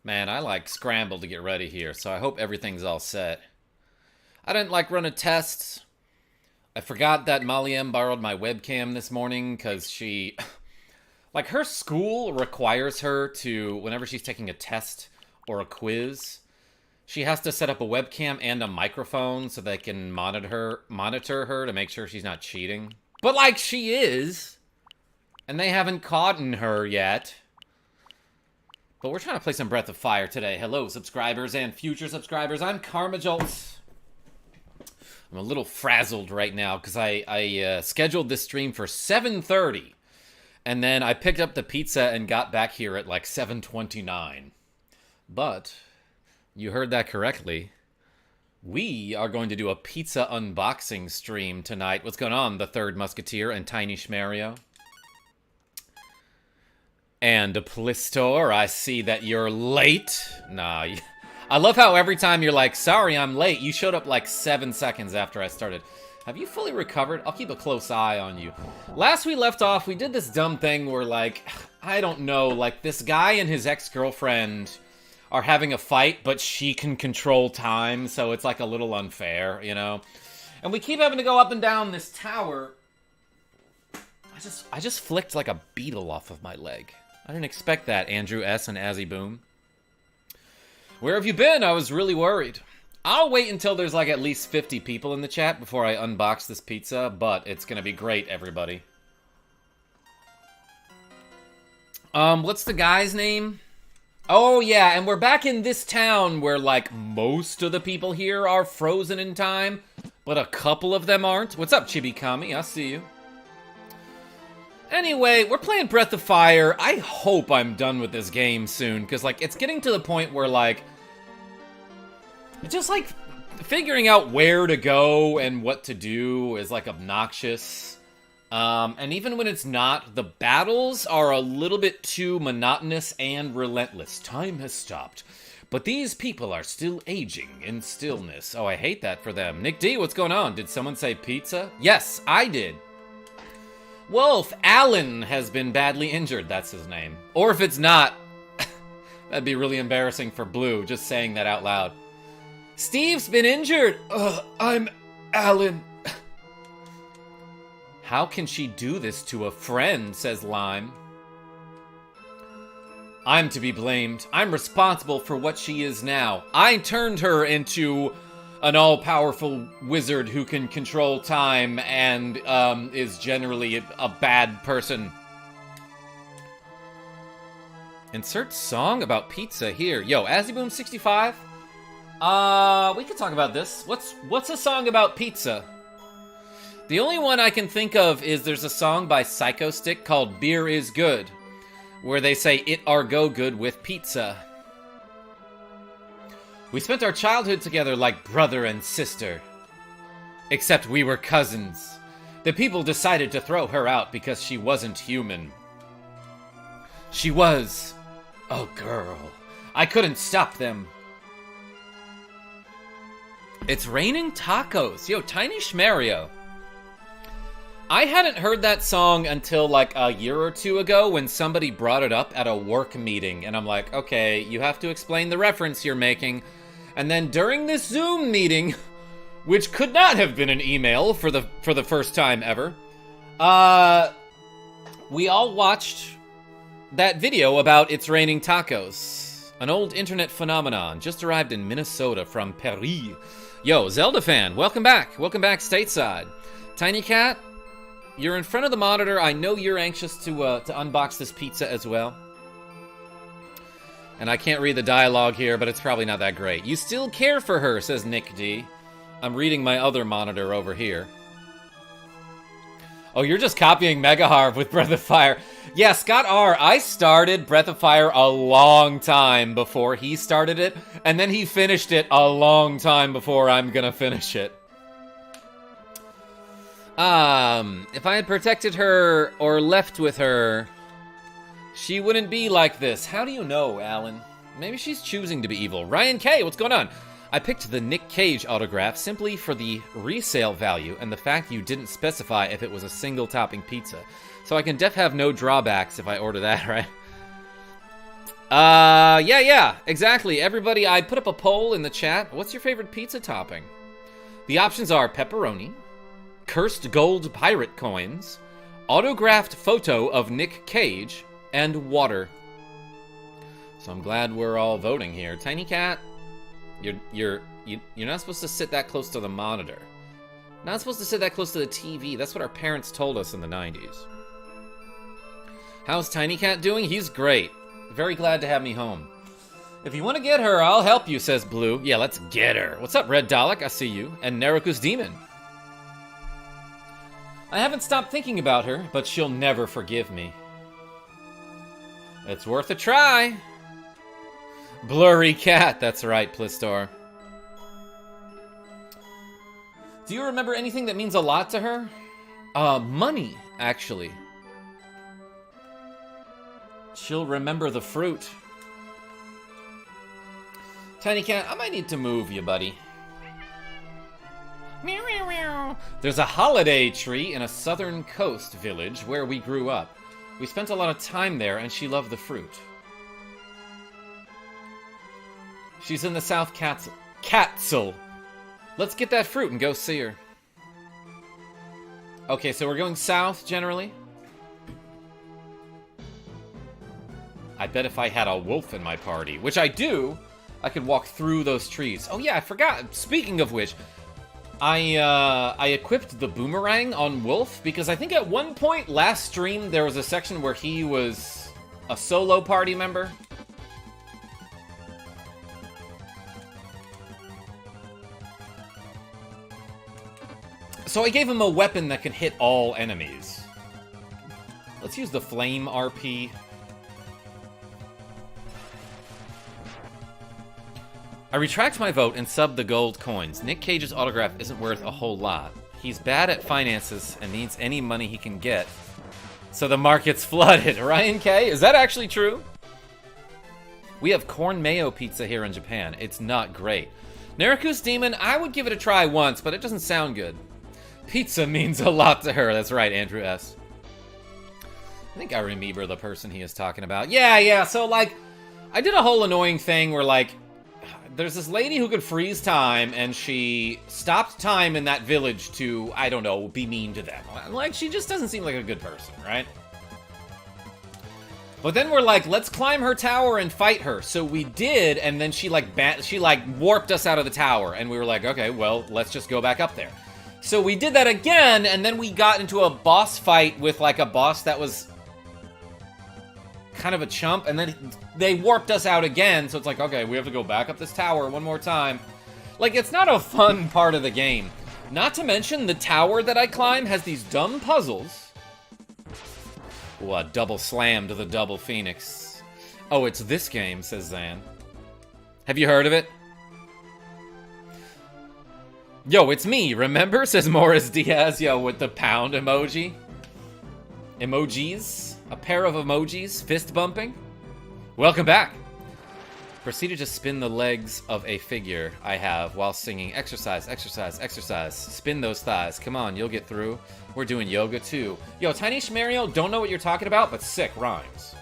Man, I like scrambled to get ready here, so I hope everything's all set. I didn't run a test. I forgot that Molly M borrowed my webcam this morning because she... Like, her school requires her to, whenever she's taking a test or a quiz, she has to set up a webcam and a microphone so they can monitor her to make sure she's not cheating. But, like, she is. And they haven't caught her yet. But we're trying to play some Breath of Fire today. Hello, subscribers and future subscribers. I'm KarmaJolt. I'm a little frazzled right now because I scheduled this stream for 7:30. And then I picked up the pizza and got back here at like 7:29. But you heard that correctly. We are going to do a pizza unboxing stream tonight. What's going on, the Third Musketeer and Tiny Schmario? And Plistor, I see that you're late. Nah, I love how every time you're like, sorry, I'm late, you showed up like 7 seconds after I started. Have you fully recovered? I'll keep a close eye on you. Last we left off, we did this dumb thing where, like, I don't know, like, this guy and his ex-girlfriend are having a fight, but she can control time, so it's, like, a little unfair, you know? And we keep having to go up and down this tower. I just flicked, like, a beetle off of my leg. I didn't expect that, Andrew S. and Azzy Boom. Where have you been? I was really worried. I'll wait until there's like at least 50 people in the chat before I unbox this pizza, but it's gonna be great, everybody. What's the guy's name? Oh yeah, and we're back in this town where like most of the people here are frozen in time, but a couple of them aren't. What's up, Chibikami? I see you. Anyway, we're playing Breath of Fire. I hope I'm done with this game soon, because, like, it's getting to the point where, like, just, like, figuring out where to go and what to do is, like, obnoxious. And even when it's not, the battles are a little bit too monotonous and relentless. Time has stopped, but these people are still aging in stillness. Oh, I hate that for them. Nick D, what's going on? Did someone say pizza? Yes, I did. Wolf, Alan has been badly injured, that's his name. Or if it's not, that'd be really embarrassing for Blue, just saying that out loud. Steve's been injured! I'm Alan. How can she do this to a friend, says Lime. I'm to be blamed. I'm responsible for what she is now. I turned her into an all-powerful wizard who can control time and is generally a bad person. Insert song about pizza here. Yo, Azzyboom65? We could talk about this. What's a song about pizza? The only one I can think of is there's a song by Psycho Stick called Beer is Good, where they say it are go good with pizza. We spent our childhood together like brother and sister. Except we were cousins. The people decided to throw her out because she wasn't human. She was a girl. I couldn't stop them. It's raining tacos. Yo, Tiny Schmario. I hadn't heard that song until like a year or two ago when somebody brought it up at a work meeting. And I'm like, okay, you have to explain the reference you're making. And then during this Zoom meeting, which could not have been an email for the first time ever, we all watched that video about It's Raining Tacos. An old internet phenomenon just arrived in Minnesota from Paris. Yo, Zelda fan, welcome back. Welcome back stateside. Tiny Cat, you're in front of the monitor. I know you're anxious to unbox this pizza as well. And I can't read the dialogue here, but it's probably not that great. You still care for her, says Nick D. I'm reading my other monitor over here. Oh, you're just copying Mega Harv with Breath of Fire. Yeah, Scott R., I started Breath of Fire a long time before he started it, and then he finished it a long time before I'm gonna finish it. If I had protected her or left with her, she wouldn't be like this. How do you know, Alan? Maybe she's choosing to be evil. Ryan K., what's going on? I picked the Nick Cage autograph simply for the resale value and the fact you didn't specify if it was a single topping pizza. So I can have no drawbacks if I order that, right? Yeah, exactly. Everybody, I put up a poll in the chat. What's your favorite pizza topping? The options are pepperoni, cursed gold pirate coins, autographed photo of Nick Cage, and water. So I'm glad we're all voting here. Tiny Cat, you're not supposed to sit that close to the monitor. Not supposed to sit that close to the TV. That's what our parents told us in the 90s. How's Tiny Cat doing? He's great. Very glad to have me home. If you want to get her, I'll help you, says Blue. Yeah, let's get her. What's up, Red Dalek? I see you. And Neroku's Demon. I haven't stopped thinking about her, but she'll never forgive me. It's worth a try. Blurry Cat. That's right, Plistor. Do you remember anything that means a lot to her? Money, actually. She'll remember the fruit. Tiny Cat, I might need to move you, buddy. Meow, meow, meow. There's a holiday tree in a southern coast village where we grew up. We spent a lot of time there, and she loved the fruit. She's in the South Catzel. Let's get that fruit and go see her. Okay, so we're going south, generally. I bet if I had a wolf in my party, which I do, I could walk through those trees. Oh yeah, I forgot. Speaking of which, I equipped the boomerang on Wolf because I think at one point last stream there was a section where he was a solo party member. So I gave him a weapon that can hit all enemies. Let's use the flame RP. I retract my vote and sub the gold coins. Nick Cage's autograph isn't worth a whole lot. He's bad at finances and needs any money he can get. So the market's flooded. Ryan K, is that actually true? We have corn mayo pizza here in Japan. It's not great. Neroku's Demon, I would give it a try once, but it doesn't sound good. Pizza means a lot to her. That's right, Andrew S. I think I remember the person he is talking about. Yeah, so, like, I did a whole annoying thing where, like, there's this lady who could freeze time, and she stopped time in that village to, I don't know, be mean to them. Like, she just doesn't seem like a good person, right? But then we're like, let's climb her tower and fight her. So we did, and then she warped us out of the tower, and we were like, okay, well, let's just go back up there. So we did that again, and then we got into a boss fight with, like, a boss that was kind of a chump, and then they warped us out again, so it's like, okay, we have to go back up this tower one more time. Like, it's not a fun part of the game. Not to mention, the tower that I climb has these dumb puzzles. Ooh, a double slam to the double phoenix. Oh, it's this game, says Zan. Have you heard of it? Yo, it's me, remember? Says Morris Diaz, yo, with the pound emoji. Emojis? A pair of emojis, fist bumping. Welcome back. Proceeded to spin the legs of a figure I have while singing exercise, exercise, exercise. Spin those thighs. Come on, you'll get through. We're doing yoga too. Yo, Tiny Shmario, don't know what you're talking about, but sick rhymes.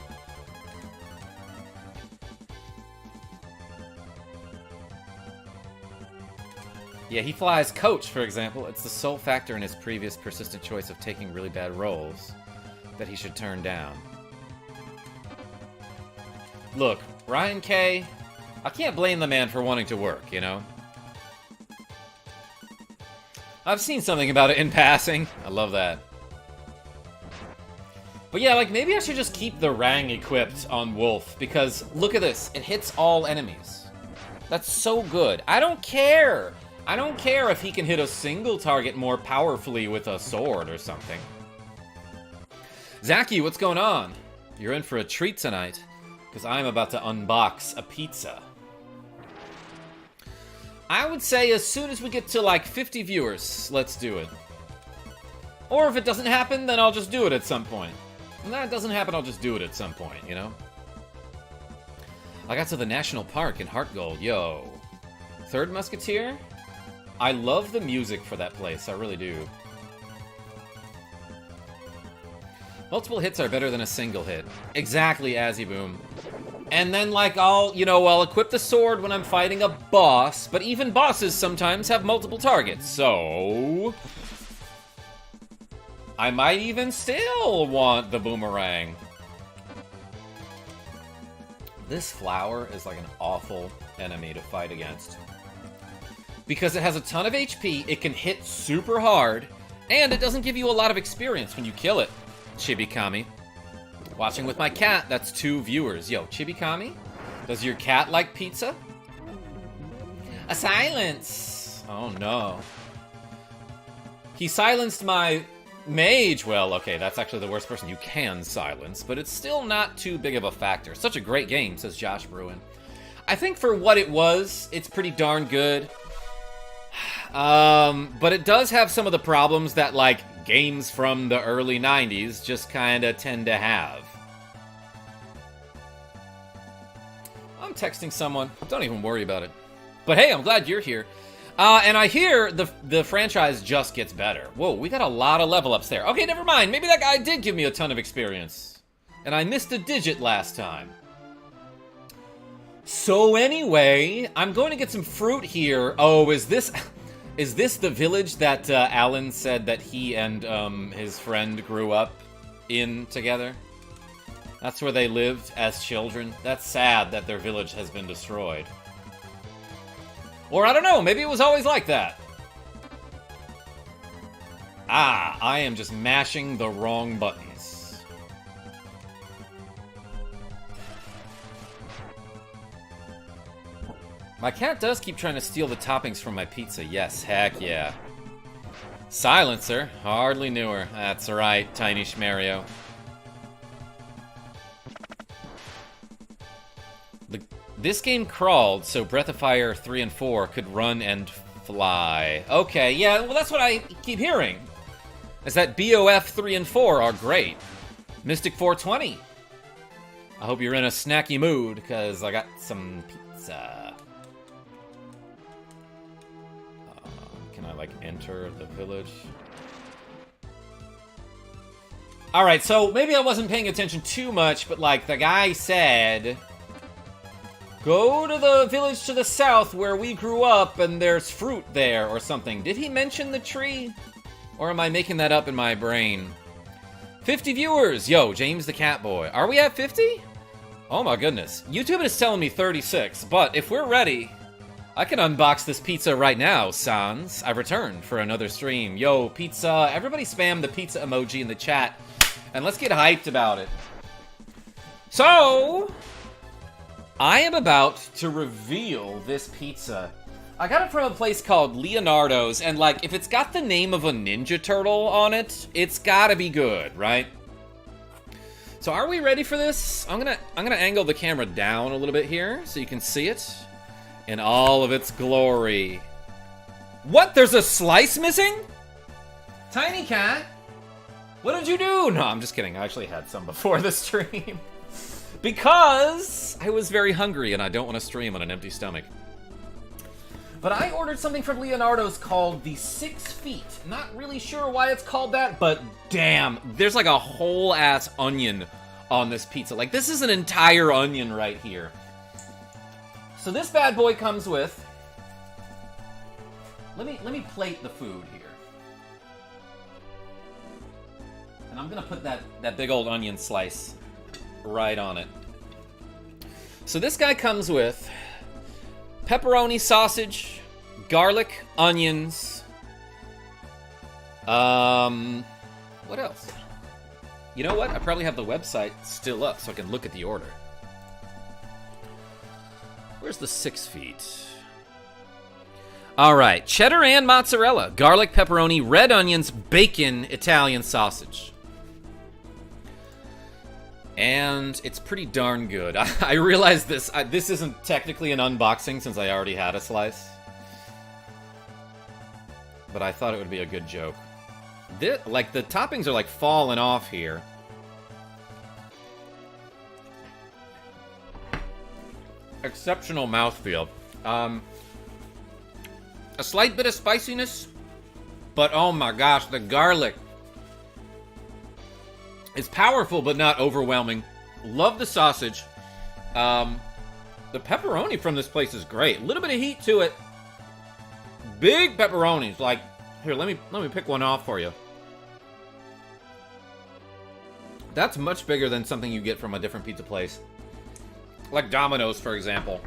Yeah, he flies Coach, for example. It's the sole factor in his previous persistent choice of taking really bad roles that he should turn down. Look, Ryan K, I can't blame the man for wanting to work, you know? I've seen something about it in passing. I love that. But yeah, like, maybe I should just keep the Rang equipped on Wolf, because look at this. It hits all enemies. That's so good. I don't care. I don't care if he can hit a single target more powerfully with a sword or something. Zaki, what's going on? You're in for a treat tonight, because I'm about to unbox a pizza. I would say as soon as we get to like 50 viewers, let's do it. Or if it doesn't happen, then I'll just do it at some point. When that doesn't happen, I'll just do it at some point, you know? I got to the National Park in Heartgold, yo. Third Musketeer? I love the music for that place, I really do. Multiple hits are better than a single hit. Exactly, Azzy Boom. And then, like, I'll equip the sword when I'm fighting a boss, but even bosses sometimes have multiple targets, so... I might even still want the boomerang. This flower is like an awful enemy to fight against. Because it has a ton of HP, it can hit super hard, and it doesn't give you a lot of experience when you kill it. Chibikami. Watching with my cat, that's 2 viewers. Yo, Chibikami, does your cat like pizza? A silence! Oh no. He silenced my mage. Well, okay, that's actually the worst person you can silence, but it's still not too big of a factor. Such a great game, says Josh Bruin. I think for what it was, it's pretty darn good. But it does have some of the problems that, like, games from the early 90s just kind of tend to have. I'm texting someone. Don't even worry about it. But hey, I'm glad you're here. And I hear the franchise just gets better. Whoa, we got a lot of level ups there. Okay, never mind. Maybe that guy did give me a ton of experience. And I missed a digit last time. So anyway, I'm going to get some fruit here. Oh, is this the village that Alan said that he and his friend grew up in together? That's where they lived as children. That's sad that their village has been destroyed. Or I don't know, maybe it was always like that. Ah, I am just mashing the wrong buttons. My cat does keep trying to steal the toppings from my pizza. Yes, heck yeah. Silencer, hardly knew her. That's right, Tiny Schmario. This game crawled, so Breath of Fire 3 and 4 could run and fly. Okay, yeah, well that's what I keep hearing. Is that BOF 3 and 4 are great. Mystic 420. I hope you're in a snacky mood, because I got some pizza. Can I, like, enter the village? Alright, so maybe I wasn't paying attention too much, but, like, the guy said... Go to the village to the south where we grew up and there's fruit there or something. Did he mention the tree? Or am I making that up in my brain? 50 viewers! Yo, James the Catboy. Are we at 50? Oh my goodness. YouTube is telling me 36, but if we're ready, I can unbox this pizza right now, sans. I've returned for another stream. Yo, pizza. Everybody spam the pizza emoji in the chat, and let's get hyped about it. So... I am about to reveal this pizza. I got it from a place called Leonardo's, and like, if it's got the name of a Ninja Turtle on it, it's gotta be good, right? So are we ready for this? I'm gonna angle the camera down a little bit here so you can see it in all of its glory. What? There's a slice missing? Tiny Cat? What did you do? No, I'm just kidding. I actually had some before the stream. Because I was very hungry and I don't want to stream on an empty stomach. But I ordered something from Leonardo's called the 6 Feet. Not really sure why it's called that, but damn, there's like a whole ass onion on this pizza. Like, this is an entire onion right here. So this bad boy comes with... Let me plate the food here. And I'm gonna put that big old onion slice right on it. So this guy comes with pepperoni sausage, garlic, onions. What else? You know what? I probably have the website still up so I can look at the order. Where's the 6 Feet? All right, cheddar and mozzarella, garlic, pepperoni, red onions, bacon, Italian sausage. And it's pretty darn good. I realize this isn't technically an unboxing since I already had a slice. But I thought it would be a good joke. Like, the toppings are like falling off here. Exceptional mouthfeel. A slight bit of spiciness, but oh my gosh, the garlic. It's powerful, but not overwhelming. Love the sausage. The pepperoni from this place is great. A little bit of heat to it. Big pepperonis. Like, here, let me pick one off for you. That's much bigger than something you get from a different pizza place. Like Domino's, for example.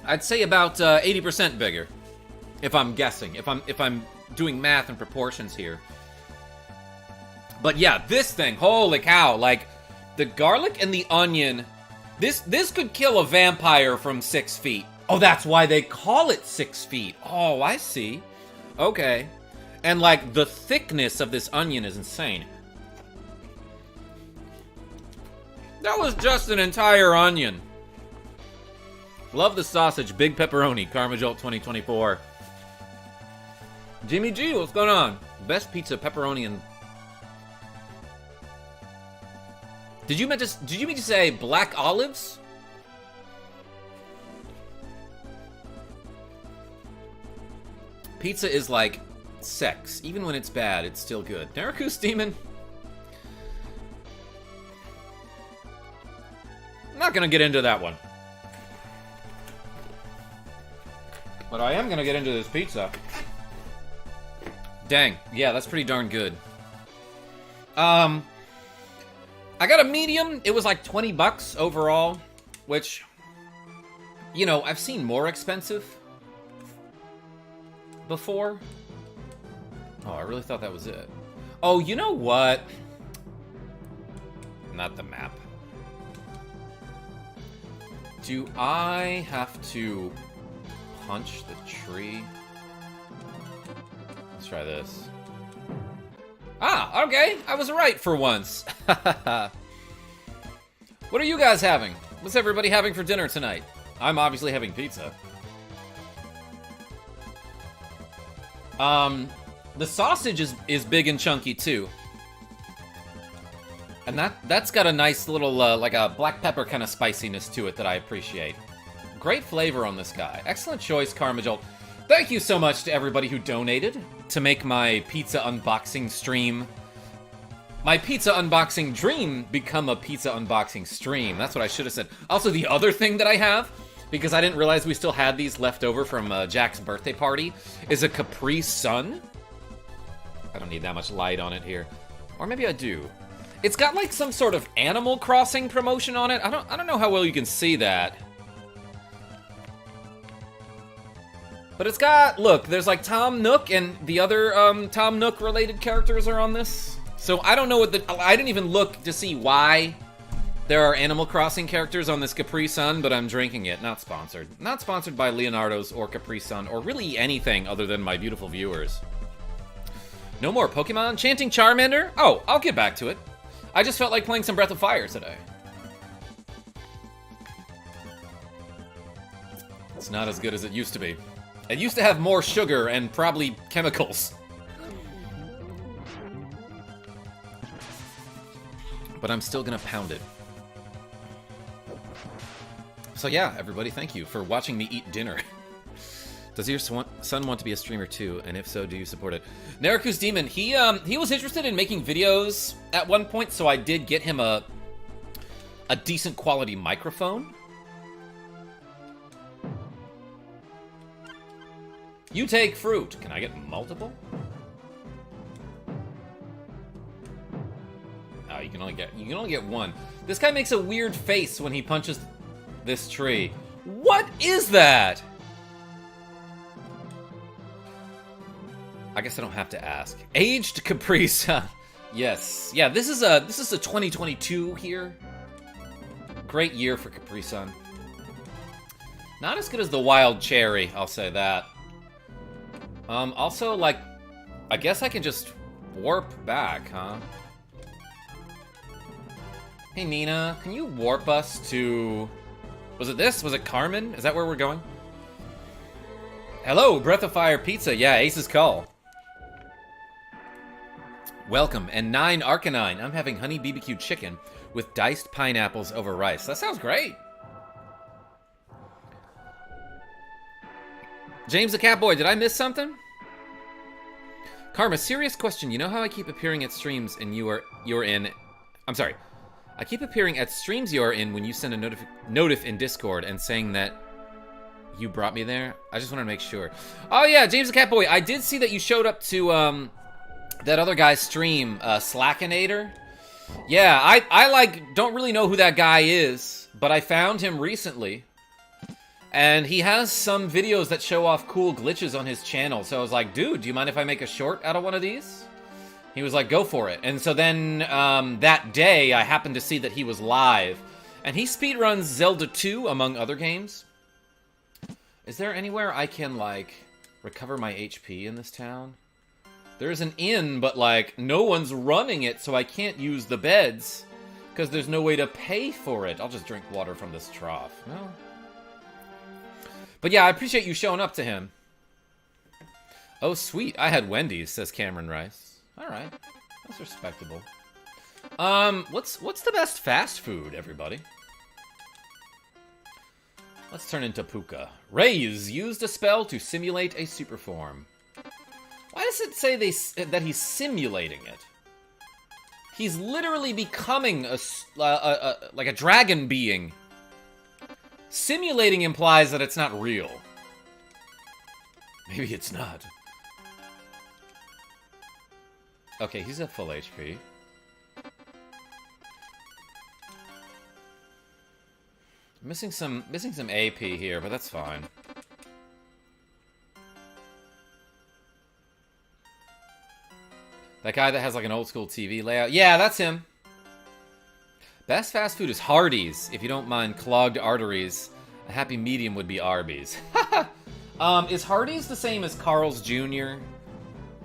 I'd say about 80% bigger. If I'm guessing. If I'm doing math and proportions here. But yeah, this thing, holy cow. Like, the garlic and the onion. This could kill a vampire from 6 feet. Oh, that's why they call it 6 feet. Oh, I see. Okay. And, like, the thickness of this onion is insane. That was just an entire onion. Love the sausage. Big pepperoni. KarmaJolt 2024. Jimmy G, what's going on? Best pizza, pepperoni, and... Did you mean to say black olives? Pizza is like sex. Even when it's bad, it's still good. Narakus Demon? I'm not gonna get into that one. But I am gonna get into this pizza. Dang. Yeah, that's pretty darn good. I got a medium. It was like 20 bucks overall, which, you know, I've seen more expensive before. Oh, I really thought that was it. Oh, you know what? Not the map. Do I have to punch the tree? Let's try this. Ah, okay. I was right for once. What are you guys having? What's everybody having for dinner tonight? I'm obviously having pizza. The sausage is big and chunky too. And that's got a nice little, like a black pepper kind of spiciness to it that I appreciate. Great flavor on this guy. Excellent choice, KarmaJolt. Thank you so much to everybody who donated to make my pizza unboxing stream. My pizza unboxing dream become a pizza unboxing stream. That's what I should have said. Also, the other thing that I have, because I didn't realize we still had these left over from Jack's birthday party, is a Capri Sun. I don't need that much light on it here. Or maybe I do. It's got like some sort of Animal Crossing promotion on it. I don't know how well you can see that. But it's got, look, there's like Tom Nook and the other Tom Nook related characters are on this. So I don't know what I didn't even look to see why there are Animal Crossing characters on this Capri Sun, but I'm drinking it. Not sponsored. Not sponsored by Leonardo's or Capri Sun or really anything other than my beautiful viewers. No more Pokemon? Chanting Charmander? Oh, I'll get back to it. I just felt like playing some Breath of Fire today. It's not as good as it used to be. It used to have more sugar and probably chemicals. But I'm still gonna pound it. So yeah, everybody, thank you for watching me eat dinner. Does your son want to be a streamer too? And if so, do you support it? Narakus Demon, he was interested in making videos at one point, so I did get him a decent quality microphone. You take fruit. Can I get multiple? Oh, you can only get one. This guy makes a weird face when he punches this tree. What is that? I guess I don't have to ask. Aged Capri Sun. Yes. Yeah, this is a 2022 here. Great year for Capri Sun. Not as good as the Wild Cherry, I'll say that. Also, like, I guess I can just warp back, huh? Hey, Nina, can you warp us to... Was it this? Was it Carmen? Is that where we're going? Hello, Breath of Fire Pizza. Yeah, Ace's Call. Welcome. And 9 Arcanine. I'm having honey BBQ chicken with diced pineapples over rice. That sounds great. James the Catboy, did I miss something? Karma, serious question. You know how I keep appearing at streams and you're in... I'm sorry. I keep appearing at streams you are in when you send a notif in Discord and saying that you brought me there. I just want to make sure. Oh yeah, James the Catboy, I did see that you showed up to that other guy's stream, Slackinator. Yeah, I like don't really know who that guy is, but I found him recently. And he has some videos that show off cool glitches on his channel. So I was like, dude, do you mind if I make a short out of one of these? He was like, go for it. And so then that day, I happened to see that he was live. And he speedruns Zelda 2, among other games. Is there anywhere I can, like, recover my HP in this town? There's an inn, but, like, no one's running it, so I can't use the beds. Because there's no way to pay for it. I'll just drink water from this trough. No. But yeah, I appreciate you showing up to him. Oh, sweet. I had Wendy's, says Cameron Rice. Alright. That's respectable. What's the best fast food, everybody? Let's turn into Puka. Ray's used a spell to simulate a super form. Why does it say that he's simulating it? He's literally becoming like a dragon being. Simulating implies that it's not real. Maybe it's not. Okay, he's at full HP. Missing some AP here, but that's fine. That guy that has like an old school TV layout. Yeah, that's him. Best fast food is Hardee's, if you don't mind clogged arteries. A happy medium would be Arby's. Is Hardee's the same as Carl's Jr.?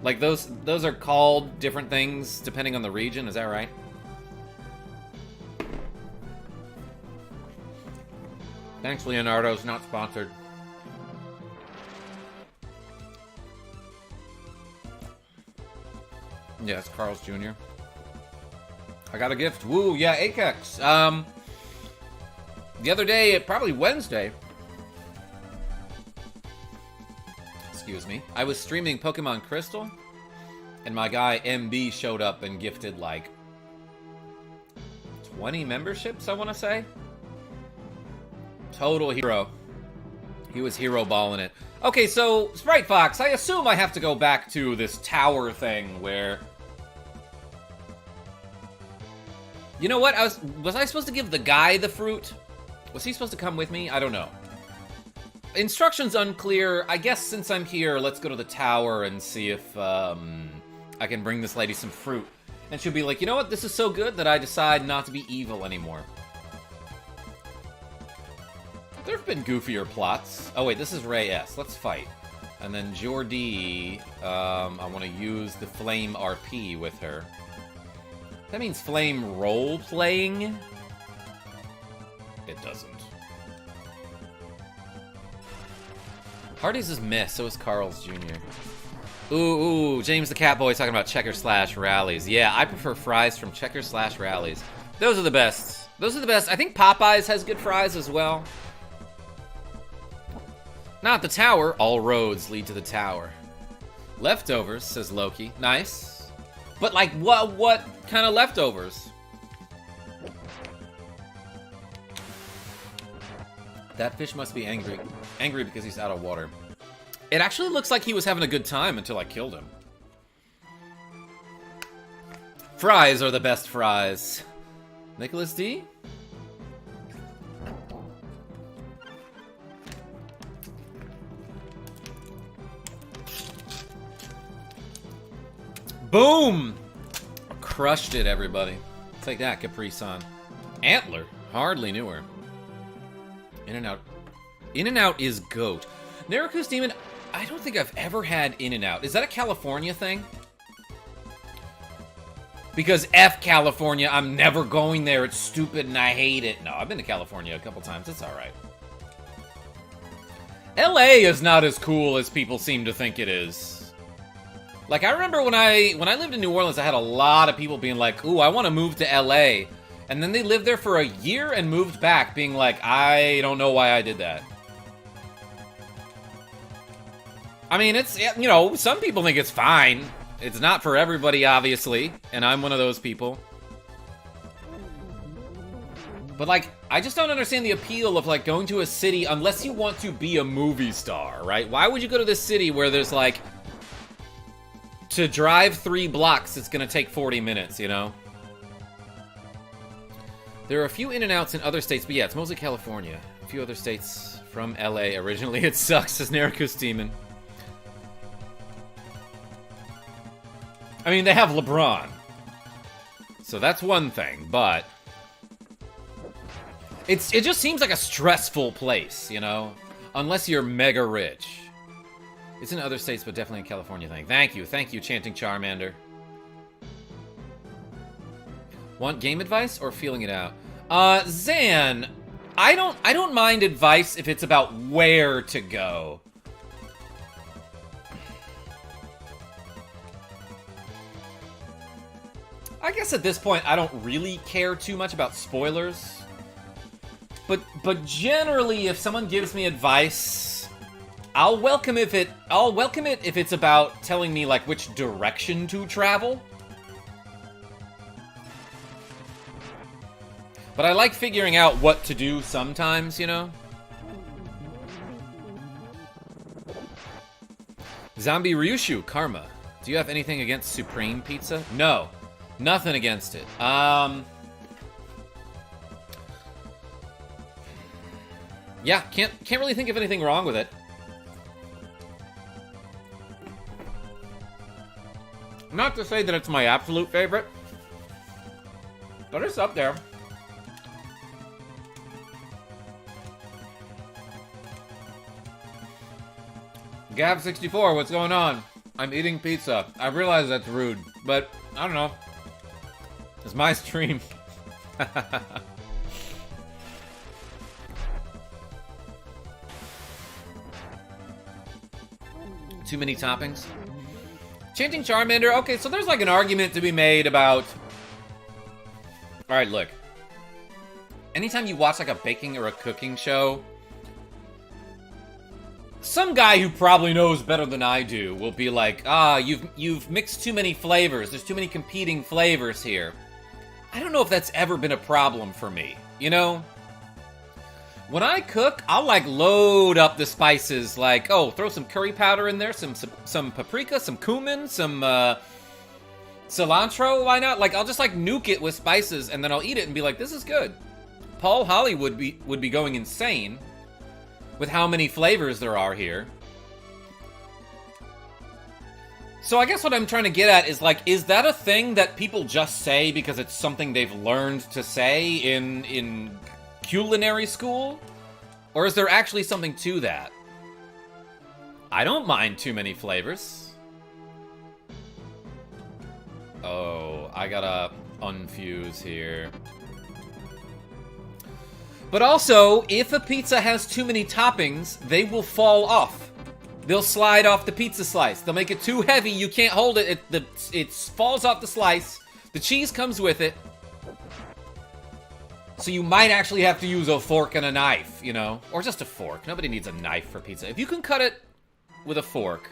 Like, those are called different things depending on the region, is that right? Thanks, Leonardo's not sponsored. Yeah, it's Carl's Jr. I got a gift. Woo, yeah, Akex. The other day, probably Wednesday. Excuse me. I was streaming Pokemon Crystal, and my guy MB showed up and gifted like 20 memberships, I want to say. Total hero. He was hero balling it. Okay, so Sprite Fox, I assume I have to go back to this tower thing where... You know what? Was I supposed to give the guy the fruit? Was he supposed to come with me? I don't know. Instructions unclear. I guess since I'm here, let's go to the tower and see if I can bring this lady some fruit. And she'll be like, you know what? This is so good that I decide not to be evil anymore. There have been goofier plots. Oh wait, this is Ray S. Let's fight. And then Jordi, I want to use the Flame RP with her. That means Flame role-playing? It doesn't. Hardee's is meh, so is Carl's Jr. Ooh, James the Catboy talking about checker/rallies. Yeah, I prefer fries from checker/rallies. Those are the best. Those are the best. I think Popeyes has good fries as well. Not the tower. All roads lead to the tower. Leftovers, says Loki. Nice. But like, what kind of leftovers? That fish must be angry. Angry because he's out of water. It actually looks like he was having a good time until I killed him. Fries are the best fries. Nicklas D? Boom! Crushed it, everybody. Take that, Capri-san. Antler? Hardly knew her. In-N-Out. In-N-Out is goat. Naraku's Demon, I don't think I've ever had In-N-Out. Is that a California thing? Because F California, I'm never going there. It's stupid and I hate it. No, I've been to California a couple times. It's alright. LA is not as cool as people seem to think it is. Like, I remember when I lived in New Orleans, I had a lot of people being like, ooh, I want to move to LA. And then they lived there for a year and moved back, being like, I don't know why I did that. I mean, it's, you know, some people think it's fine. It's not for everybody, obviously. And I'm one of those people. But, like, I just don't understand the appeal of, like, going to a city unless you want to be a movie star, right? Why would you go to this city where there's, like, to drive 3 blocks, it's gonna take 40 minutes, you know? There are a few in and outs in other states, but yeah, it's mostly California. A few other states from LA originally. It sucks, says Nerikus Demon. I mean, they have LeBron. So that's one thing, but it just seems like a stressful place, you know? Unless you're mega rich. It's in other states, but definitely a California thing. Thank you, Chanting Charmander. Want game advice or feeling it out? Zan, I don't mind advice if it's about where to go. I guess at this point I don't really care too much about spoilers. But generally if someone gives me advice, I'll welcome it if it's about telling me like which direction to travel. But I like figuring out what to do sometimes, you know? Zombie Ryushu, Karma. Do you have anything against Supreme Pizza? No. Nothing against it. Yeah, can't really think of anything wrong with it. Not to say that it's my absolute favorite, but it's up there. Gav64, what's going on? I'm eating pizza. I realize that's rude, but I don't know. It's my stream. Too many toppings? Chanting Charmander, okay, so there's like an argument to be made about... Alright, look. Anytime you watch like a baking or a cooking show, some guy who probably knows better than I do will be like, you've mixed too many flavors. There's too many competing flavors here. I don't know if that's ever been a problem for me, you know? When I cook, I'll like load up the spices, like, oh, throw some curry powder in there, some paprika, some cumin, some cilantro, why not? Like, I'll just like nuke it with spices and then I'll eat it and be like, this is good. Paul Hollywood would be going insane with how many flavors there are here. So I guess what I'm trying to get at is, like, is that a thing that people just say because it's something they've learned to say in culinary school? Or is there actually something to that? I don't mind too many flavors. Oh, I gotta unfuse here. But also, if a pizza has too many toppings, they will fall off. They'll slide off the pizza slice. They'll make it too heavy, you can't hold it. It falls off the slice. The cheese comes with it. So you might actually have to use a fork and a knife, you know? Or just a fork. Nobody needs a knife for pizza. If you can cut it with a fork,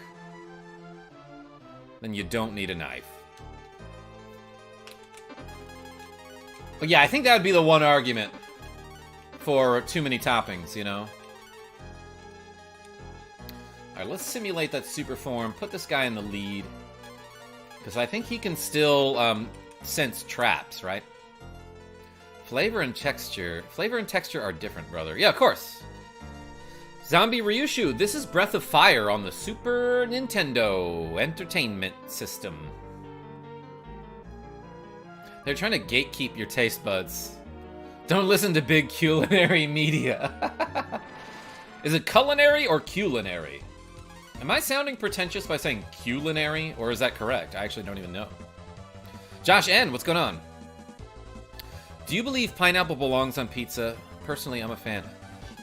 then you don't need a knife. But yeah, I think that would be the one argument for too many toppings, you know? Alright, let's simulate that super form. Put this guy in the lead. Because I think he can still sense traps, right? Flavor and texture. Flavor and texture are different, brother. Yeah, of course. Zombie Ryushu, this is Breath of Fire on the Super Nintendo Entertainment System. They're trying to gatekeep your taste buds. Don't listen to big culinary media. Is it culinary or culinary? Am I sounding pretentious by saying culinary, or is that correct? I actually don't even know. Josh N, what's going on? Do you believe pineapple belongs on pizza? Personally, I'm a fan.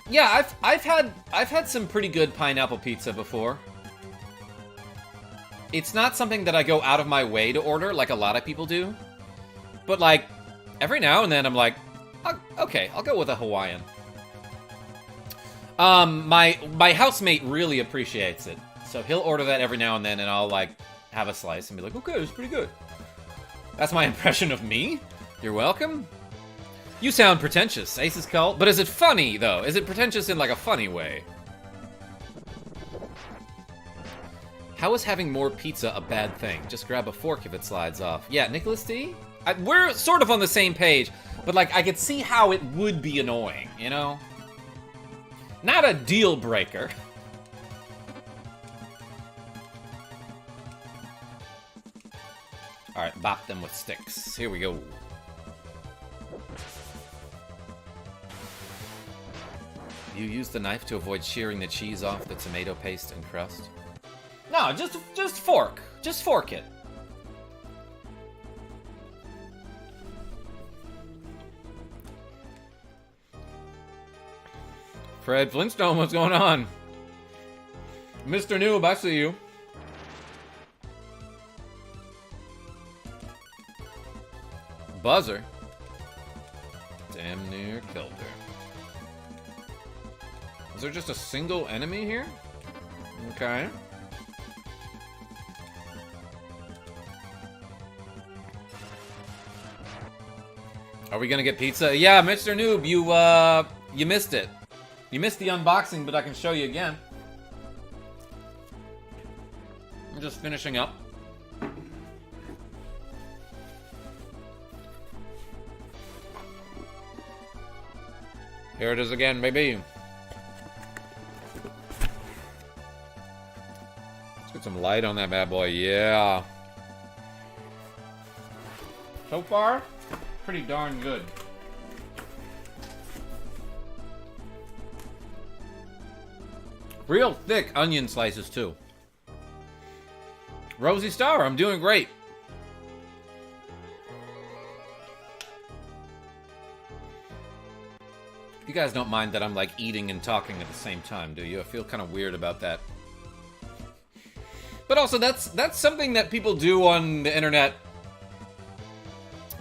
Yeah, I've had some pretty good pineapple pizza before. It's not something that I go out of my way to order like a lot of people do. But like every now and then I'm like, okay, I'll go with a Hawaiian. My housemate really appreciates it. So he'll order that every now and then and I'll like have a slice and be like, okay, it's pretty good. That's my impression of me. You're welcome. You sound pretentious, Ace's Cult. But is it funny, though? Is it pretentious in, like, a funny way? How is having more pizza a bad thing? Just grab a fork if it slides off. Yeah, Nicklas D? We're sort of on the same page, but, like, I could see how it would be annoying, you know? Not a deal breaker. Alright, bop them with sticks. Here we go. You use the knife to avoid shearing the cheese off the tomato paste and crust? No, just fork. Just fork it. Fred Flintstone, what's going on? Mr. Noob, I see you. Buzzer. Damn near killed her. Is there just a single enemy here? Okay. Are we gonna get pizza? Yeah, Mr. Noob, you missed it. You missed the unboxing, but I can show you again. I'm just finishing up. Here it is again, baby. Let's get some light on that bad boy, yeah. So far, pretty darn good. Real thick onion slices, too. Rosie Star, I'm doing great. You guys don't mind that I'm, like, eating and talking at the same time, do you? I feel kind of weird about that. But also, that's something that people do on the internet.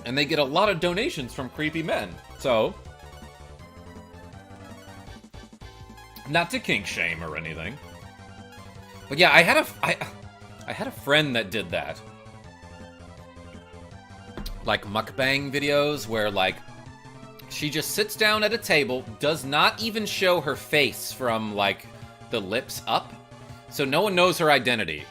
And they get a lot of donations from creepy men. So, not to kink shame or anything. But yeah, I had a friend that did that. Like mukbang videos where, like, she just sits down at a table, does not even show her face from, like, the lips up, so no one knows her identity.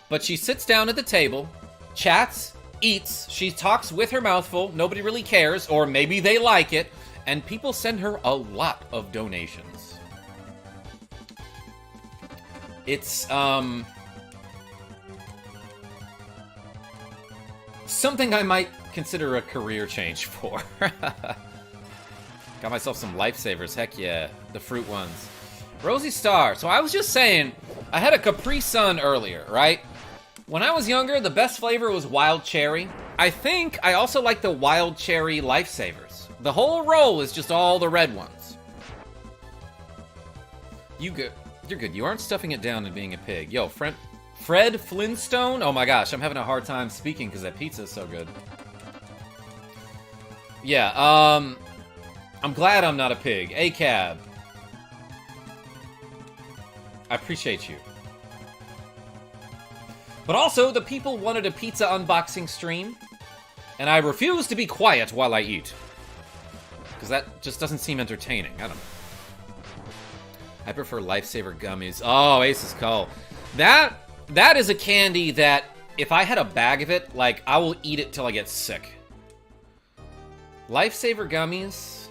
But she sits down at the table, chats, eats, she talks with her mouth full, nobody really cares, or maybe they like it, and people send her a lot of donations. It's, something I might consider a career change for. Got myself some lifesavers, heck yeah, the fruit ones. Rosie Star, so I was just saying, I had a Capri Sun earlier, right? When I was younger, the best flavor was wild cherry. I think I also like the wild cherry lifesavers. The whole roll is just all the red ones. You good? You're good. You aren't stuffing it down and being a pig. Yo, Fred Flintstone? Oh my gosh, I'm having a hard time speaking because that pizza is so good. Yeah, I'm glad I'm not a pig. A-cab. I appreciate you. But also, the people wanted a pizza unboxing stream, and I refuse to be quiet while I eat. Because that just doesn't seem entertaining. I don't know. I prefer Lifesaver gummies. Oh, Ace's Call. That is a candy that, if I had a bag of it, like, I will eat it till I get sick. Lifesaver gummies,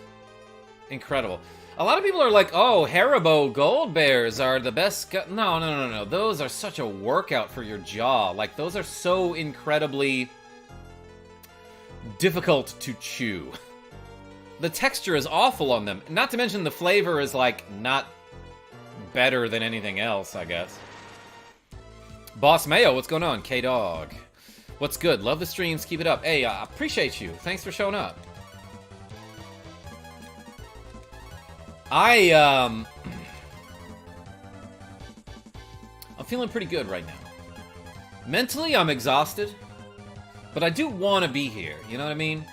incredible. A lot of people are like, oh, Haribo Gold Bears are the best. No. Those are such a workout for your jaw. Like, those are so incredibly difficult to chew. The texture is awful on them. Not to mention the flavor is, like, not better than anything else, I guess. Boss Mayo, what's going on? K-Dog. What's good? Love the streams. Keep it up. Hey, I appreciate you. Thanks for showing up. I'm feeling pretty good right now. Mentally, I'm exhausted, but I do want to be here, you know what I mean?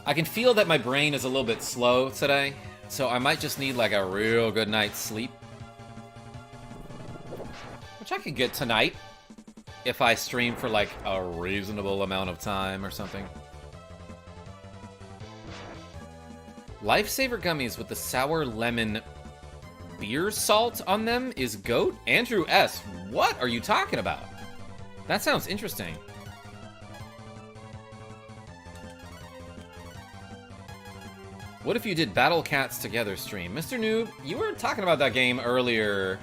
I can feel that my brain is a little bit slow today, so I might just need like a real good night's sleep. Which I could get tonight, if I stream for, like, a reasonable amount of time or something. Lifesaver gummies with the sour lemon beer salt on them is GOAT? Andrew S. What are you talking about? That sounds interesting. What if you did Battle Cats Together stream? Mr. Noob, you were talking about that game earlier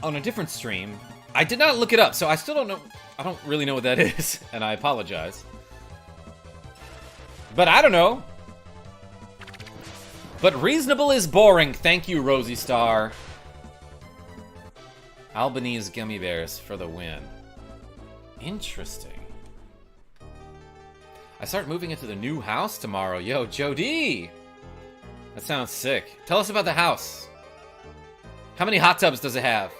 on a different stream. I did not look it up, so I still don't know. I don't really know what that is, and I apologize. But I don't know. But reasonable is boring. Thank you, Rosie Star. Albanese gummy bears for the win. Interesting. I start moving into the new house tomorrow. Yo, Jody! That sounds sick. Tell us about the house. How many hot tubs does it have?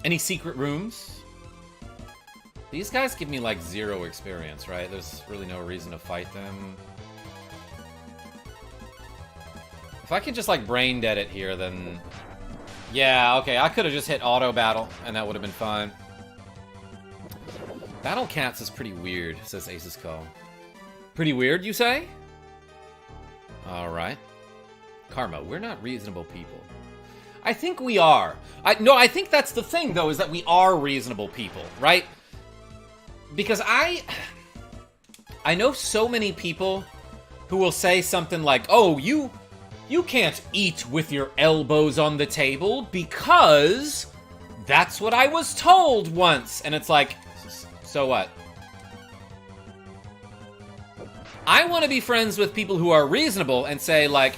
Any secret rooms? These guys give me, like, 0 experience, right? There's really no reason to fight them. If I could just, like, brain dead it here, then... Yeah, okay, I could have just hit auto battle, and that would have been fine. Battle Cats is pretty weird, says Ace's Call. Pretty weird, you say? Alright. Karma, we're not reasonable people. I think we are. I think that's the thing, though, is that we are reasonable people, right? Because I know so many people who will say something like, oh, you can't eat with your elbows on the table because that's what I was told once. And it's like, so what? I want to be friends with people who are reasonable and say, like,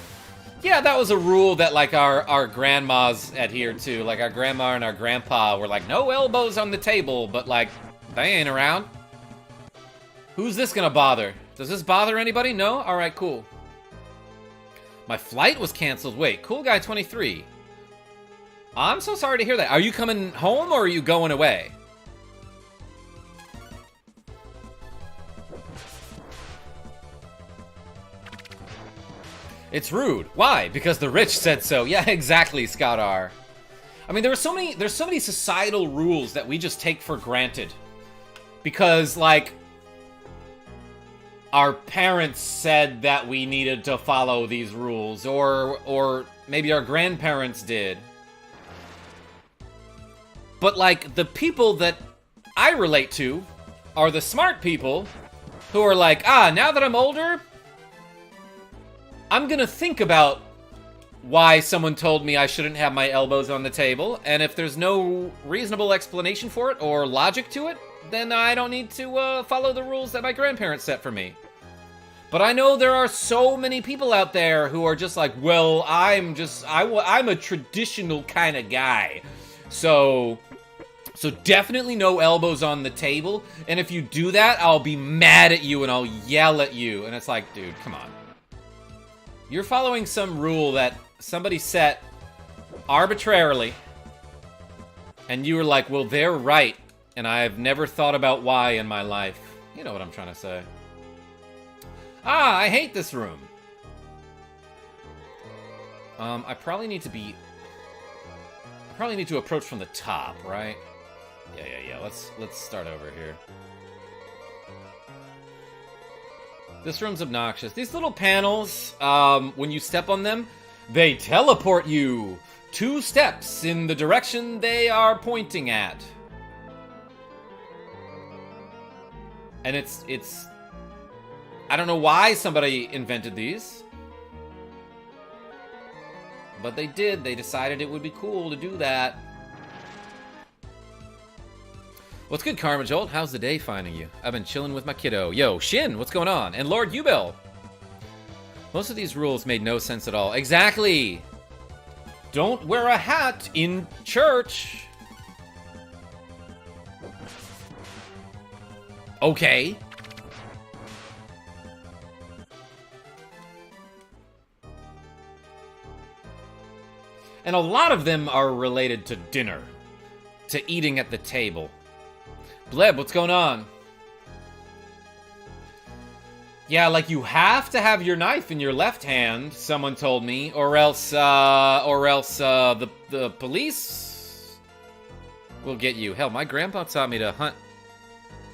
yeah, that was a rule that, like, our grandmas adhered to. Like, our grandma and our grandpa were like, no elbows on the table, but, like, they ain't around. Who's this gonna bother? Does this bother anybody? No? Alright, cool. My flight was canceled. Wait, Cool Guy 23. I'm so sorry to hear that. Are you coming home or are you going away? It's rude. Why? Because the rich said so. Yeah, exactly, Scott R. I mean, there's so many societal rules that we just take for granted. Because, like, our parents said that we needed to follow these rules, or maybe our grandparents did. But, like, the people that I relate to are the smart people who are like, now that I'm older, I'm gonna think about why someone told me I shouldn't have my elbows on the table, and if there's no reasonable explanation for it or logic to it, then I don't need to follow the rules that my grandparents set for me. But I know there are so many people out there who are just like, well, I'm a traditional kind of guy. So definitely no elbows on the table, and if you do that, I'll be mad at you and I'll yell at you. And it's like, dude, come on. You're following some rule that somebody set arbitrarily, and you were like, well, they're right, and I've never thought about why in my life. You know what I'm trying to say. I hate this room. I probably need to approach from the top, right? Yeah. Let's start over here. This room's obnoxious. These little panels, when you step on them, they teleport you 2 steps in the direction they are pointing at. And it's I don't know why somebody invented these. But they did. They decided it would be cool to do that. What's good, KarmaJolt? How's the day finding you? I've been chilling with my kiddo. Yo, Shin, what's going on? And Lord Ubel. Most of these rules made no sense at all. Exactly! Don't wear a hat in church. Okay. And a lot of them are related to dinner. To eating at the table. Bleb, what's going on? Yeah, like you have to have your knife in your left hand, someone told me, or else the police We'll get you. Hell, my grandpa taught me to hunt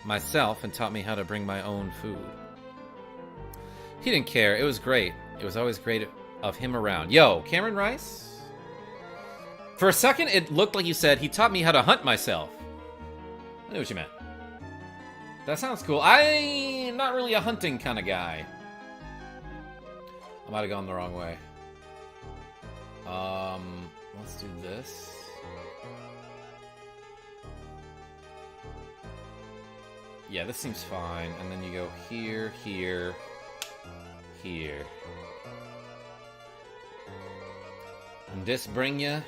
myself and taught me how to bring my own food. He didn't care. It was great. It was always great of him around. Yo, Cameron Rice? For a second, it looked like you said, he taught me how to hunt myself. I knew what you meant. That sounds cool. I'm not really a hunting kind of guy. I might have gone the wrong way. Let's do this. Yeah, this seems fine. And then you go here, here, here. And this bring you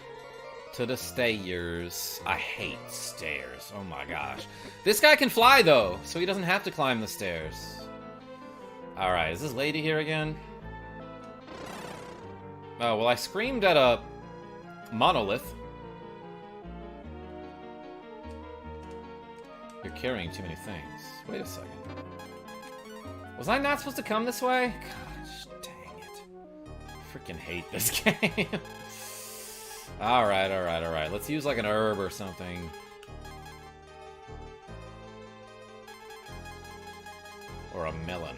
to the stairs. I hate stairs. Oh my gosh. This guy can fly though, so he doesn't have to climb the stairs. Alright, is this lady here again? Oh, well I screamed at a monolith. You're carrying too many things. Wait a second. Was I not supposed to come this way? Gosh, dang it. I freaking hate this game. Alright, alright, alright. Let's use like an herb or something. Or a melon.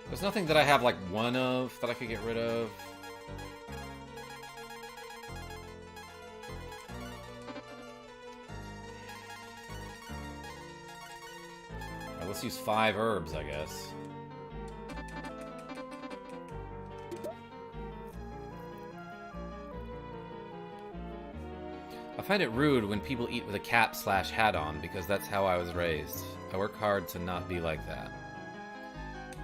There's nothing that I have like one of that I could get rid of. Alright, let's use 5 herbs, I guess. I find it rude when people eat with a cap/hat on because that's how I was raised. I work hard to not be like that.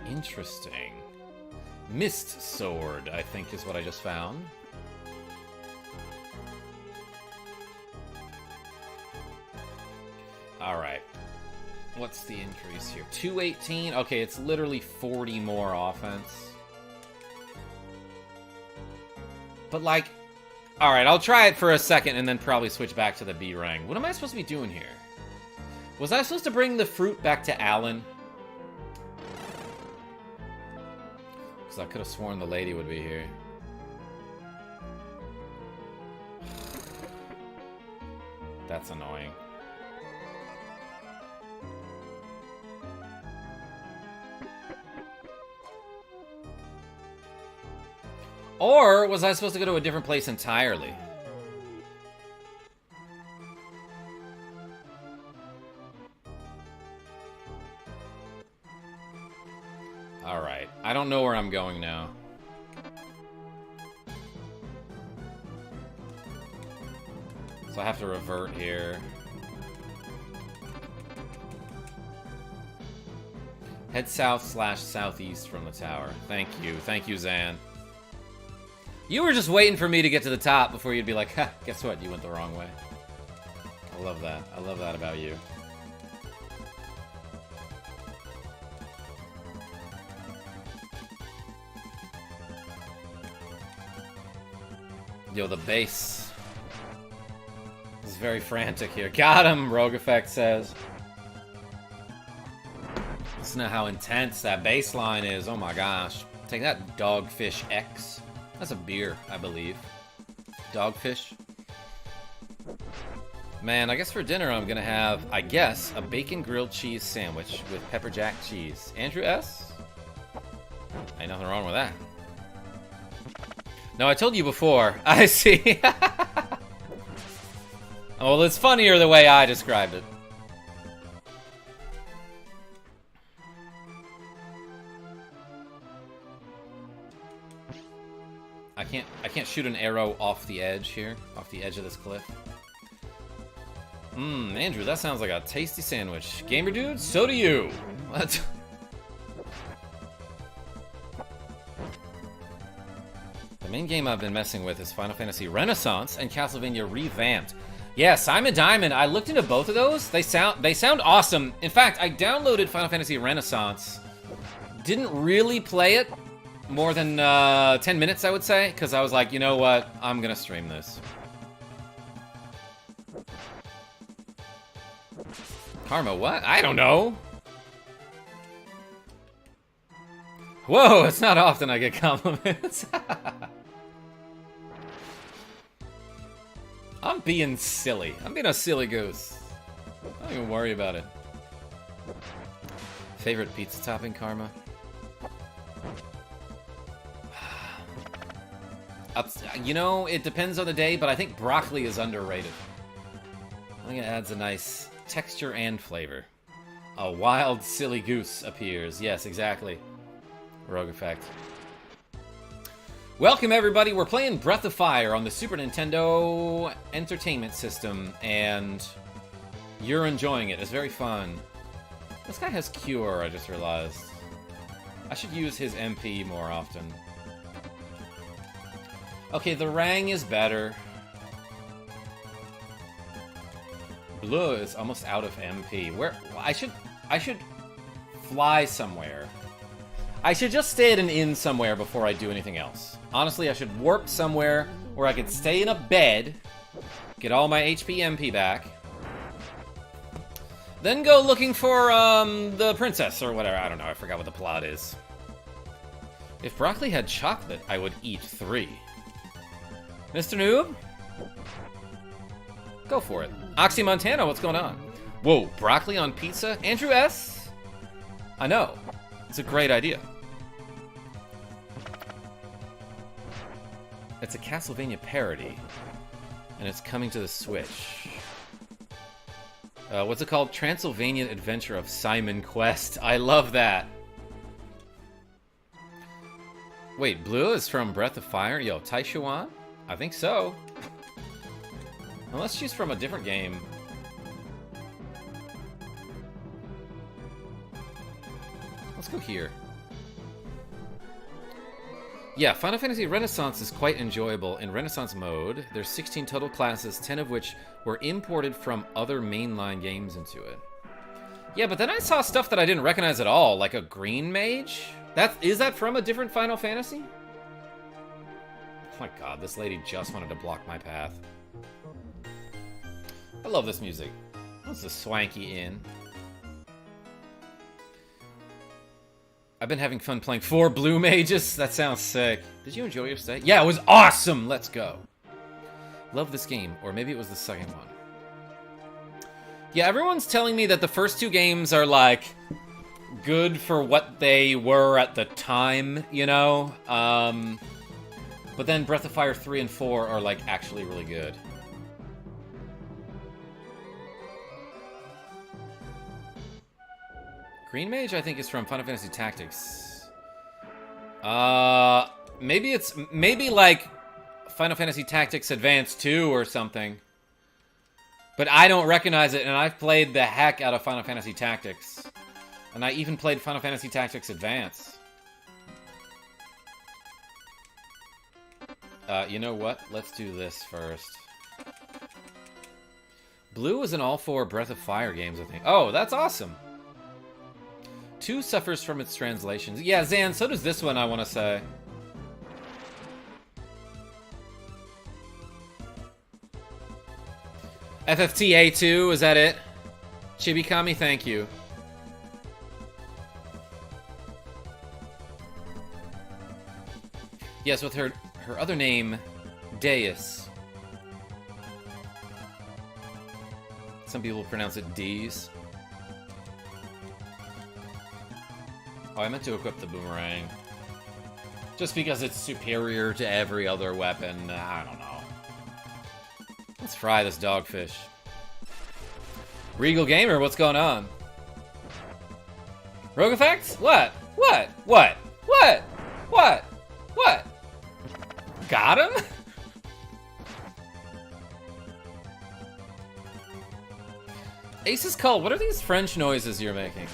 Interesting. Mist sword, I think, is what I just found. Alright. What's the increase here? 218? Okay, it's literally 40 more offense. But, like... Alright, I'll try it for a second and then probably switch back to the B rank. What am I supposed to be doing here? Was I supposed to bring the fruit back to Alan? Because I could have sworn the lady would be here. That's annoying. Or was I supposed to go to a different place entirely? Alright. I don't know where I'm going now. So I have to revert here. Head south/southeast from the tower. Thank you. Thank you, Zan. You were just waiting for me to get to the top before you'd be like, ha, guess what? You went the wrong way. I love that. I love that about you. Yo, the bass is very frantic here. Got him, RogueEffect says. Listen to how intense that bass line is. Oh my gosh. Take that, Dogfish X. That's a beer, I believe. Dogfish. Man, I guess for dinner I'm gonna have, I guess, a bacon grilled cheese sandwich with pepper jack cheese. Andrew S? Ain't nothing wrong with that. No, I told you before. I see. Well, it's funnier the way I described it. I can't shoot an arrow off the edge here, off the edge of this cliff. Andrew, that sounds like a tasty sandwich. Gamer dude, so do you. What? The main game I've been messing with is Final Fantasy Renaissance and Castlevania Revamped. Yeah, Simon Diamond, I looked into both of those. They sound awesome. In fact, I downloaded Final Fantasy Renaissance. Didn't really play it. More than 10 minutes, I would say, because I was like, you know what? I'm gonna stream this. Karma, what? I don't know. Whoa, it's not often I get compliments. I'm being silly. I'm being a silly goose. Don't even worry about it. Favorite pizza topping, Karma? You know, it depends on the day, but I think broccoli is underrated. I think it adds a nice texture and flavor. A wild, silly goose appears. Yes, exactly. RogueEffect. Welcome, everybody. We're playing Breath of Fire on the Super Nintendo Entertainment System, and you're enjoying it. It's very fun. This guy has Cure, I just realized. I should use his MP more often. Okay, the Rang is better. Blue is almost out of MP. Where I should fly somewhere. I should just stay at an inn somewhere before I do anything else. Honestly, I should warp somewhere where I could stay in a bed, get all my HP MP back, then go looking for the princess or whatever. I don't know. I forgot what the plot is. If broccoli had chocolate, I would eat 3. Mr. Noob? Go for it. Oxy Montana, what's going on? Whoa, broccoli on pizza? Andrew S? I know. It's a great idea. It's a Castlevania parody, and it's coming to the Switch. What's it called? Transylvanian Adventure of Simon Quest. I love that. Wait, Blue is from Breath of Fire? Yo, Taishuan? I think so. Unless she's from a different game. Let's go here. Yeah, Final Fantasy Renaissance is quite enjoyable in Renaissance mode. There's 16 total classes, 10 of which were imported from other mainline games into it. Yeah, but then I saw stuff that I didn't recognize at all, like a green mage? Is that from a different Final Fantasy? Oh my god, this lady just wanted to block my path. I love this music. That's a swanky inn. I've been having fun playing 4 blue mages. That sounds sick. Did you enjoy your stay? Yeah, it was awesome! Let's go. Love this game. Or maybe it was the second one. Yeah, everyone's telling me that the first 2 games are, like, good for what they were at the time, you know? But then Breath of Fire 3 and 4 are, like, actually really good. Green Mage, I think, is from Final Fantasy Tactics. Maybe like Final Fantasy Tactics Advance 2 or something. But I don't recognize it, and I've played the heck out of Final Fantasy Tactics. And I even played Final Fantasy Tactics Advance. You know what? Let's do this first. Blue was in all 4 Breath of Fire games, I think. Oh, that's awesome. 2 suffers from its translations. Yeah, Zan, so does this one, I want to say. FFTA2, is that it? Chibikami, thank you. Yes, with her other name, Deus. Some people pronounce it D's. Oh, I meant to equip the boomerang. Just because it's superior to every other weapon. I don't know. Let's fry this dogfish. Regal Gamer, what's going on? RogueEffect? What? What? What? What? What? What? Got him? Ace's Call, what are these French noises you're making?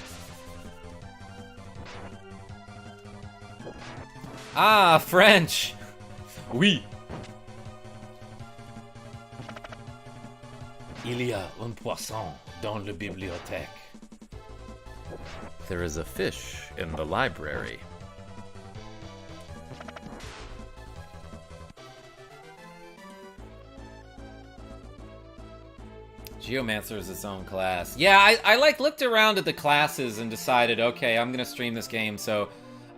Ah, French! Oui! Il y a un poisson dans la bibliothèque. There is a fish in the library. Geomancer is its own class. Yeah, I like looked around at the classes and decided, okay, I'm gonna stream this game, so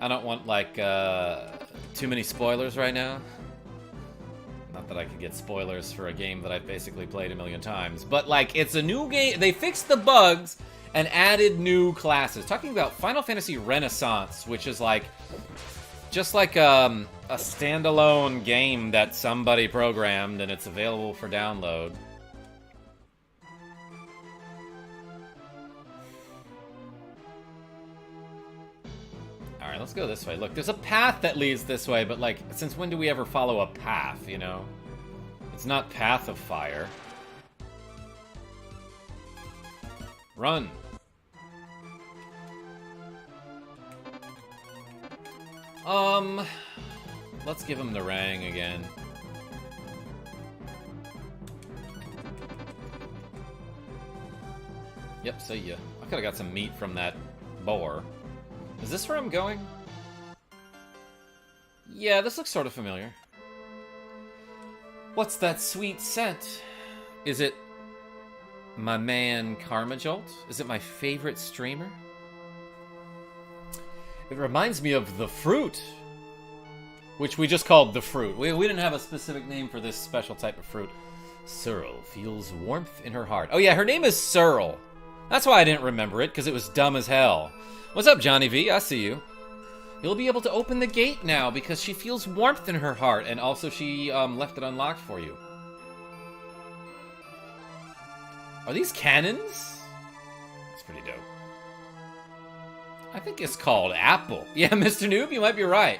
I don't want like too many spoilers right now. Not that I could get spoilers for a game that I've basically played a million times. But, like, it's a new game. They fixed the bugs and added new classes. Talking about Final Fantasy Renaissance, which is, like, just like a standalone game that somebody programmed, and it's available for download. Alright, let's go this way. Look, there's a path that leads this way, but, like, since when do we ever follow a path, you know? It's not Path of Fire. Run! Let's give him the rang again. Yep, see ya. I could've got some meat from that boar. Is this where I'm going? Yeah, this looks sort of familiar. What's that sweet scent? Is it my man KarmaJolt? Is it my favorite streamer? It reminds me of the fruit, which we just called the fruit. We didn't have a specific name for this special type of fruit. Searle feels warmth in her heart. Oh yeah, her name is Searle. That's why I didn't remember it, because it was dumb as hell. What's up, Johnny V? I see you. You'll be able to open the gate now because she feels warmth in her heart, and also she left it unlocked for you. Are these cannons? That's pretty dope. I think it's called Apple. Yeah, Mr. Noob, you might be right.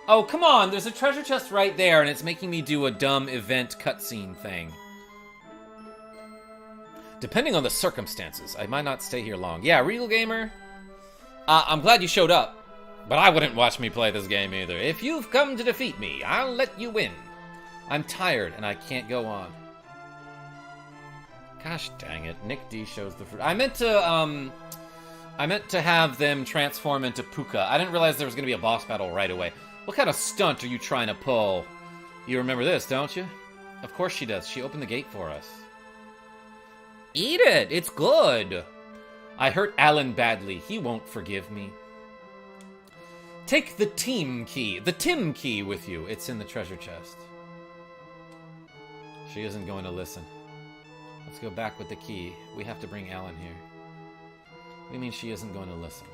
Oh, come on, there's a treasure chest right there, and it's making me do a dumb event cutscene thing. Depending on the circumstances, I might not stay here long. Yeah, Real Gamer, I'm glad you showed up, but I wouldn't watch me play this game either. If you've come to defeat me, I'll let you win. I'm tired, and I can't go on. Gosh dang it, Nick D shows the fruit. I meant to have them transform into Puka. I didn't realize there was going to be a boss battle right away. What kind of stunt are you trying to pull? You remember this, don't you? Of course she does. She opened the gate for us. Eat it! It's good! I hurt Alan badly. He won't forgive me. Take the Tim key with you. It's in the treasure chest. She isn't going to listen. Let's go back with the key. We have to bring Alan here. What do you mean she isn't going to listen?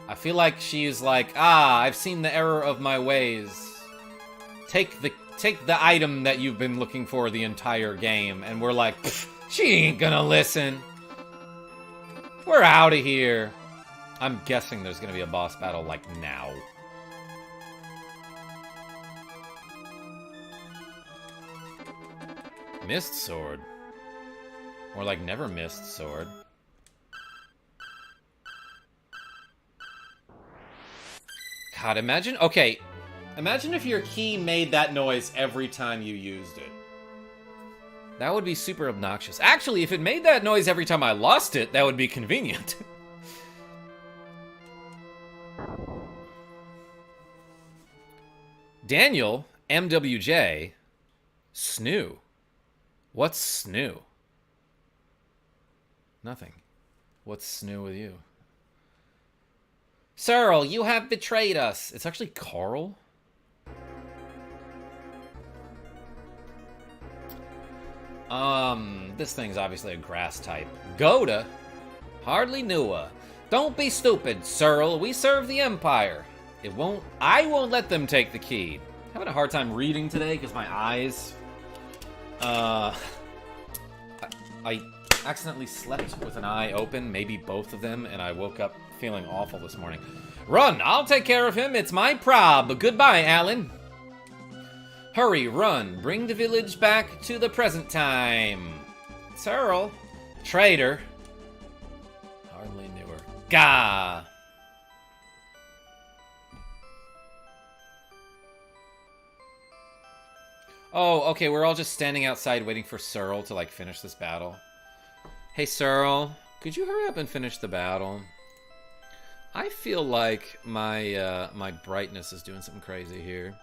I feel like she's like, I've seen the error of my ways. Take the item that you've been looking for the entire game. And we're like, she ain't gonna listen. We're out of here. I'm guessing there's gonna be a boss battle, like, now. Mist sword. Or, like, never missed sword. God, imagine... Okay, imagine if your key made that noise every time you used it. That would be super obnoxious. Actually, if it made that noise every time I lost it, that would be convenient. Daniel, MWJ, Snoo. What's Snoo? Nothing. What's Snoo with you? Searle, you have betrayed us. It's actually Carl. This thing's obviously a grass type. Goda? Hardly knew her. Don't be stupid, Searle. We serve the Empire. I won't let them take the key. Having a hard time reading today because my eyes... I accidentally slept with an eye open, maybe both of them, and I woke up feeling awful this morning. Run! I'll take care of him. It's my prob. Goodbye, Alan. Hurry, run. Bring the village back to the present time. Searle. Traitor. Hardly knew her. Gah! Oh, okay, we're all just standing outside waiting for Searle to, like, finish this battle. Hey, Searle, could you hurry up and finish the battle? I feel like my my brightness is doing something crazy here.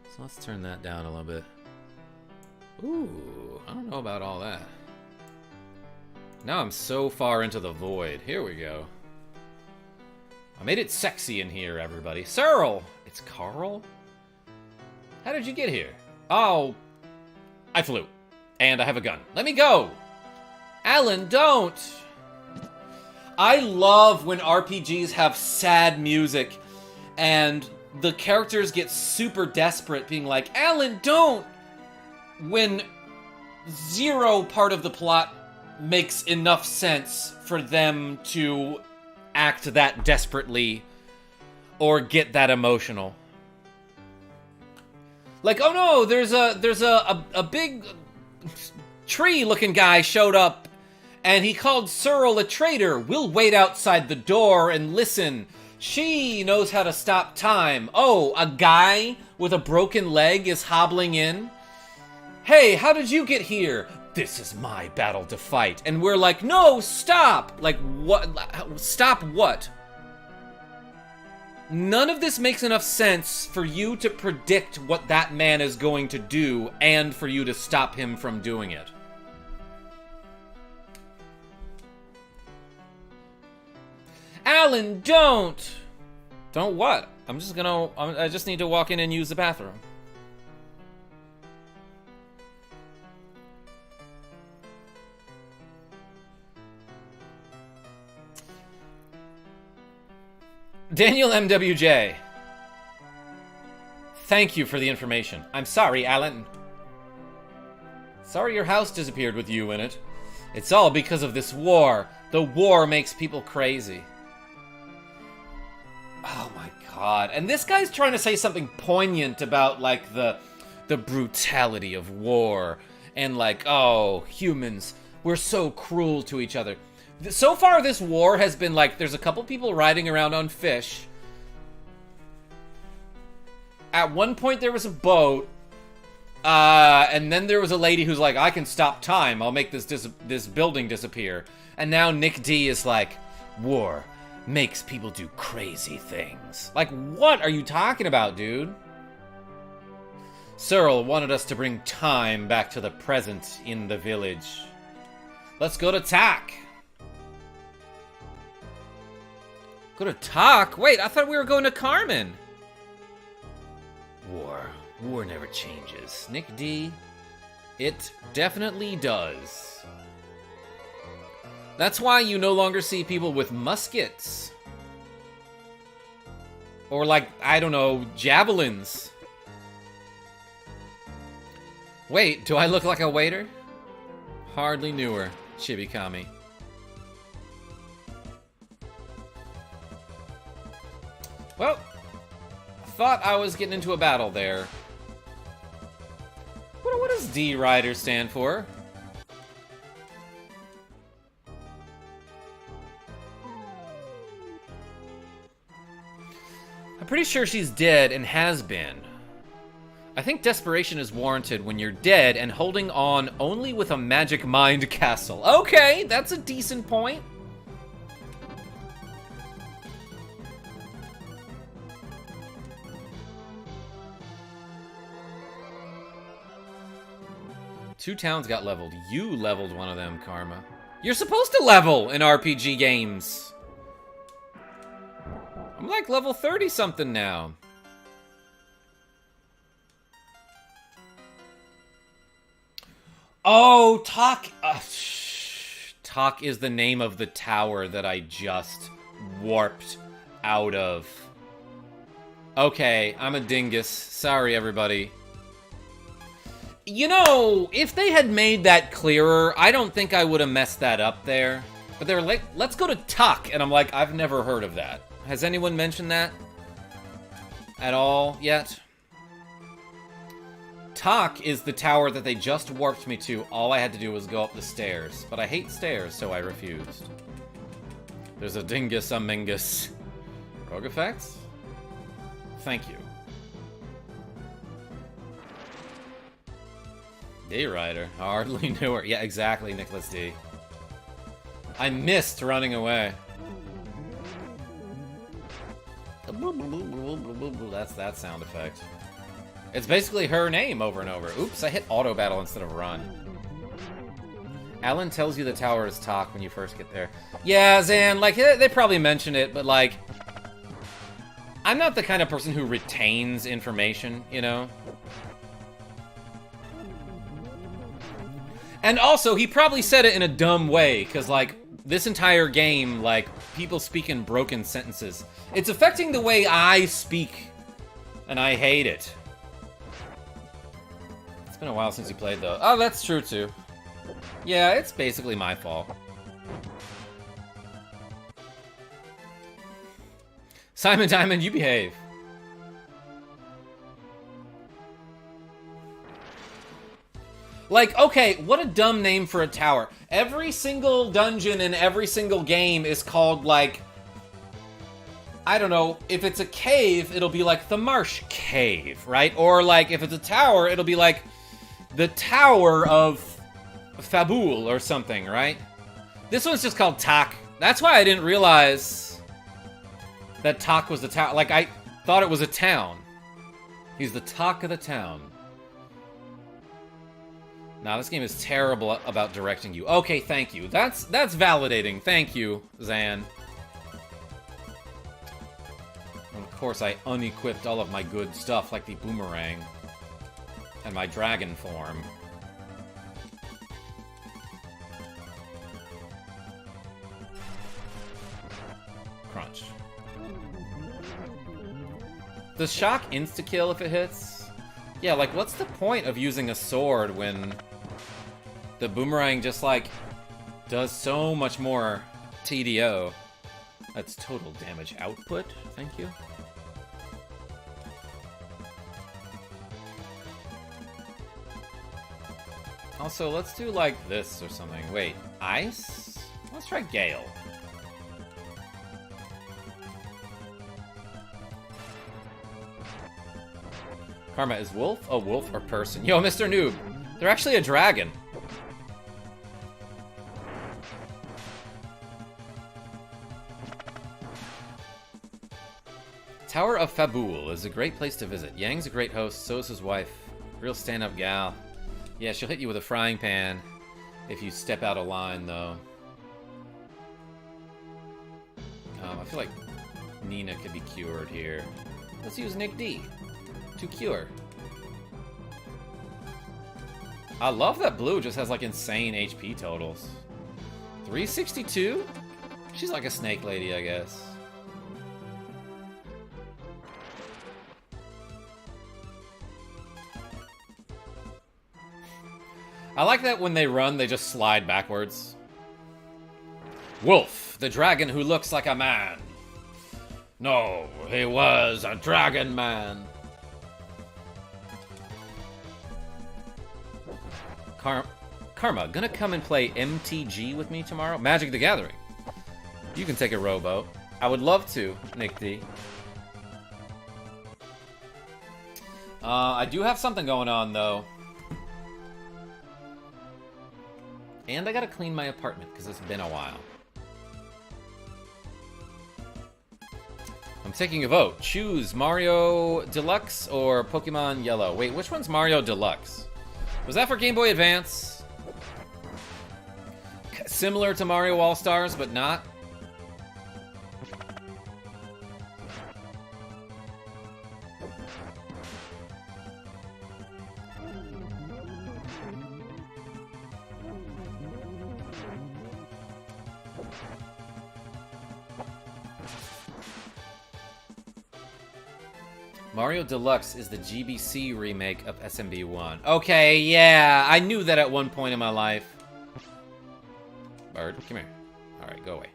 So let's turn that down a little bit. Ooh, I don't know about all that. Now I'm so far into the void. Here we go. I made it sexy in here, everybody. Searle! It's Carl? How did you get here? Oh, I flew. And I have a gun. Let me go! Alan, don't! I love when RPGs have sad music and the characters get super desperate, being like, Alan, don't! When zero part of the plot makes enough sense for them to act that desperately or get that emotional. Like, oh no, there's a big tree-looking guy showed up, and he called Cyril a traitor. We'll wait outside the door and listen. She knows how to stop time. Oh, a guy with a broken leg is hobbling in. Hey, how did you get here? This is my battle to fight. And we're like, no, stop! Like, what? Stop what? None of this makes enough sense for you to predict what that man is going to do and for you to stop him from doing it. Alan, don't! Don't what? I just need to walk in and use the bathroom. Daniel MWJ. Thank you for the information. I'm sorry, Alan. Sorry your house disappeared with you in it. It's all because of this war. The war makes people crazy. Oh my god. And this guy's trying to say something poignant about, like, the brutality of war. And, like, oh, humans, we're so cruel to each other. So far, this war has been like, there's a couple people riding around on fish. At one point, there was a boat. And then there was a lady who's like, I can stop time. I'll make this building disappear. And now Nick D is like, war makes people do crazy things. Like, what are you talking about, dude? Cyril wanted us to bring time back to the present in the village. Let's go to Tak. Go to Tak? Wait, I thought we were going to Carmen. War never changes. Nick D, it definitely does. That's why you no longer see people with muskets. Or like, I don't know, javelins. Wait, do I look like a waiter? Hardly knew her, Chibikami. Well, I thought I was getting into a battle there. What does D Rider stand for? I'm pretty sure she's dead and has been. I think desperation is warranted when you're dead and holding on only with a magic mind castle. Okay, that's a decent point. Two towns got leveled. You leveled one of them, Karma. You're supposed to level in RPG games. I'm like level 30-something now. Oh, Tak. Tak is the name of the tower that I just warped out of. Okay, I'm a dingus. Sorry, everybody. You know, if they had made that clearer, I don't think I would have messed that up there. But they're like, let's go to Tak. And I'm like, I've never heard of that. Has anyone mentioned that at all yet? Tak is the tower that they just warped me to. All I had to do was go up the stairs. But I hate stairs, so I refused. There's a dingus, a mingus. RogueEffect? Thank you. D Rider. Hardly knew her. Yeah, exactly, Nicklas D. I missed running away. That's that sound effect. It's basically her name over and over. Oops, I hit auto battle instead of run. Alan tells you the tower is Tak when you first get there. Yeah, Zan, like, they probably mentioned it, but like, I'm not the kind of person who retains information, you know? And also, he probably said it in a dumb way, because, like, this entire game, like, people speak in broken sentences. It's affecting the way I speak, and I hate it. It's been a while since you played, though. Oh, that's true, too. Yeah, it's basically my fault. Simon Diamond, you behave. Like, okay, what a dumb name for a tower. Every single dungeon in every single game is called, like, I don't know, if it's a cave, it'll be like the Marsh Cave, right? Or, like, if it's a tower, it'll be like the Tower of Fabul or something, right? This one's just called Tak. That's why I didn't realize that Tak was the tower. Like, I thought it was a town. He's the Tak of the town. Nah, this game is terrible about directing you. Okay, thank you. That's validating. Thank you, Zan. And of course, I unequipped all of my good stuff, like the boomerang. And my dragon form. Crunch. Does shock insta-kill if it hits? Yeah, like, what's the point of using a sword when the boomerang just, like, does so much more TDO? That's total damage output. Thank you. Also, let's do, like, this or something. Wait, ice? Let's try Gale. Karma is wolf? Oh, wolf or person. Yo, Mr. Noob. They're actually a dragon. Tower of Fabul is a great place to visit. Yang's a great host, so is his wife. Real stand-up gal. Yeah, she'll hit you with a frying pan if you step out of line, though. I feel like Nina could be cured here. Let's use Nick D to cure. I love that blue just has, like, insane HP totals. 362? She's like a snake lady, I guess. I like that when they run, they just slide backwards. Wolf, the dragon who looks like a man. No, he was a dragon man. Karma, gonna come and play MTG with me tomorrow? Magic the Gathering. You can take a rowboat. I would love to, Nick D. I do have something going on, though. And I gotta clean my apartment, because it's been a while. I'm taking a vote. Choose Mario Deluxe or Pokemon Yellow. Wait, which one's Mario Deluxe? Was that for Game Boy Advance? Similar to Mario All-Stars, but not? Mario Deluxe is the GBC remake of SMB1. Okay, yeah, I knew that at one point in my life. Bird, come here. Alright, go away.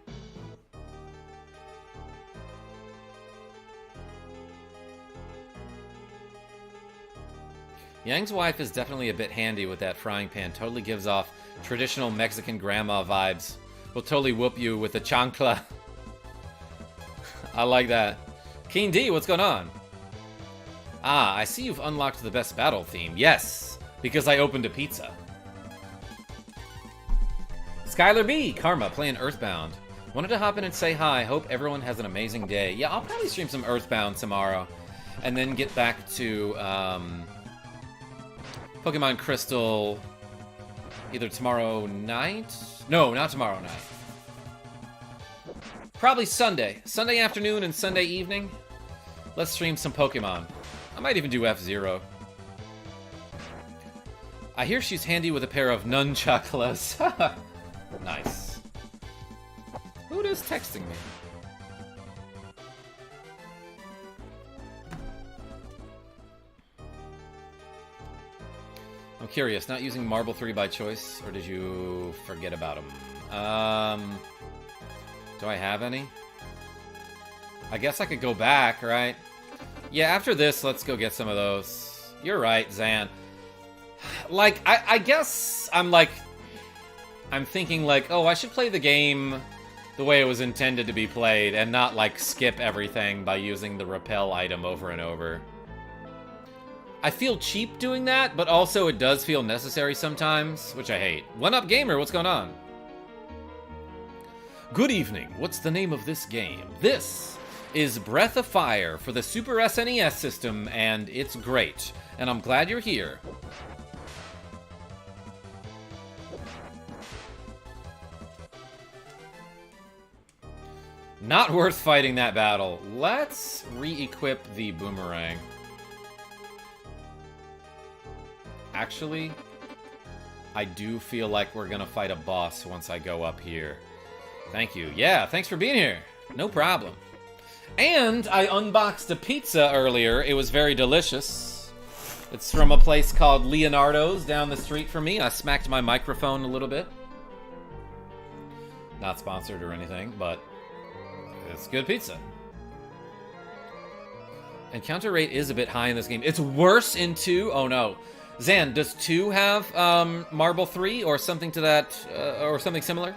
Yang's wife is definitely a bit handy with that frying pan. Totally gives off traditional Mexican grandma vibes. Will totally whoop you with a chancla. I like that. Keen D, what's going on? Ah, I see you've unlocked the best battle theme. Yes, because I opened a pizza. Skylar B, Karma, playing Earthbound. Wanted to hop in and say hi. Hope everyone has an amazing day. Yeah, I'll probably stream some Earthbound tomorrow. And then get back to Pokemon Crystal either tomorrow night? No, not tomorrow night. Probably Sunday. Sunday afternoon and Sunday evening. Let's stream some Pokemon. I might even do F-Zero. I hear she's handy with a pair of nunchakulas. Nice. Who is texting me? I'm curious, not using Marble 3 by choice, or did you forget about them? Do I have any? I guess I could go back, right? Yeah, after this, let's go get some of those. You're right, Zan. Like, I guess I'm thinking like, oh, I should play the game the way it was intended to be played and not like skip everything by using the repel item over and over. I feel cheap doing that, but also it does feel necessary sometimes, which I hate. One Up Gamer, what's going on? Good evening. What's the name of this game? This is Breath of Fire for the Super SNES system, and it's great. And I'm glad you're here. Not worth fighting that battle. Let's re-equip the boomerang. Actually, I do feel like we're gonna fight a boss once I go up here. Thank you. Yeah, thanks for being here. No problem. And I unboxed a pizza earlier. It was very delicious. It's from a place called Leonardo's down the street from me. I smacked my microphone a little bit. Not sponsored or anything, but it's good pizza. Encounter rate is a bit high in this game. It's worse in 2. Oh no. Zan, does 2 have Marble 3 or something to that, or something similar?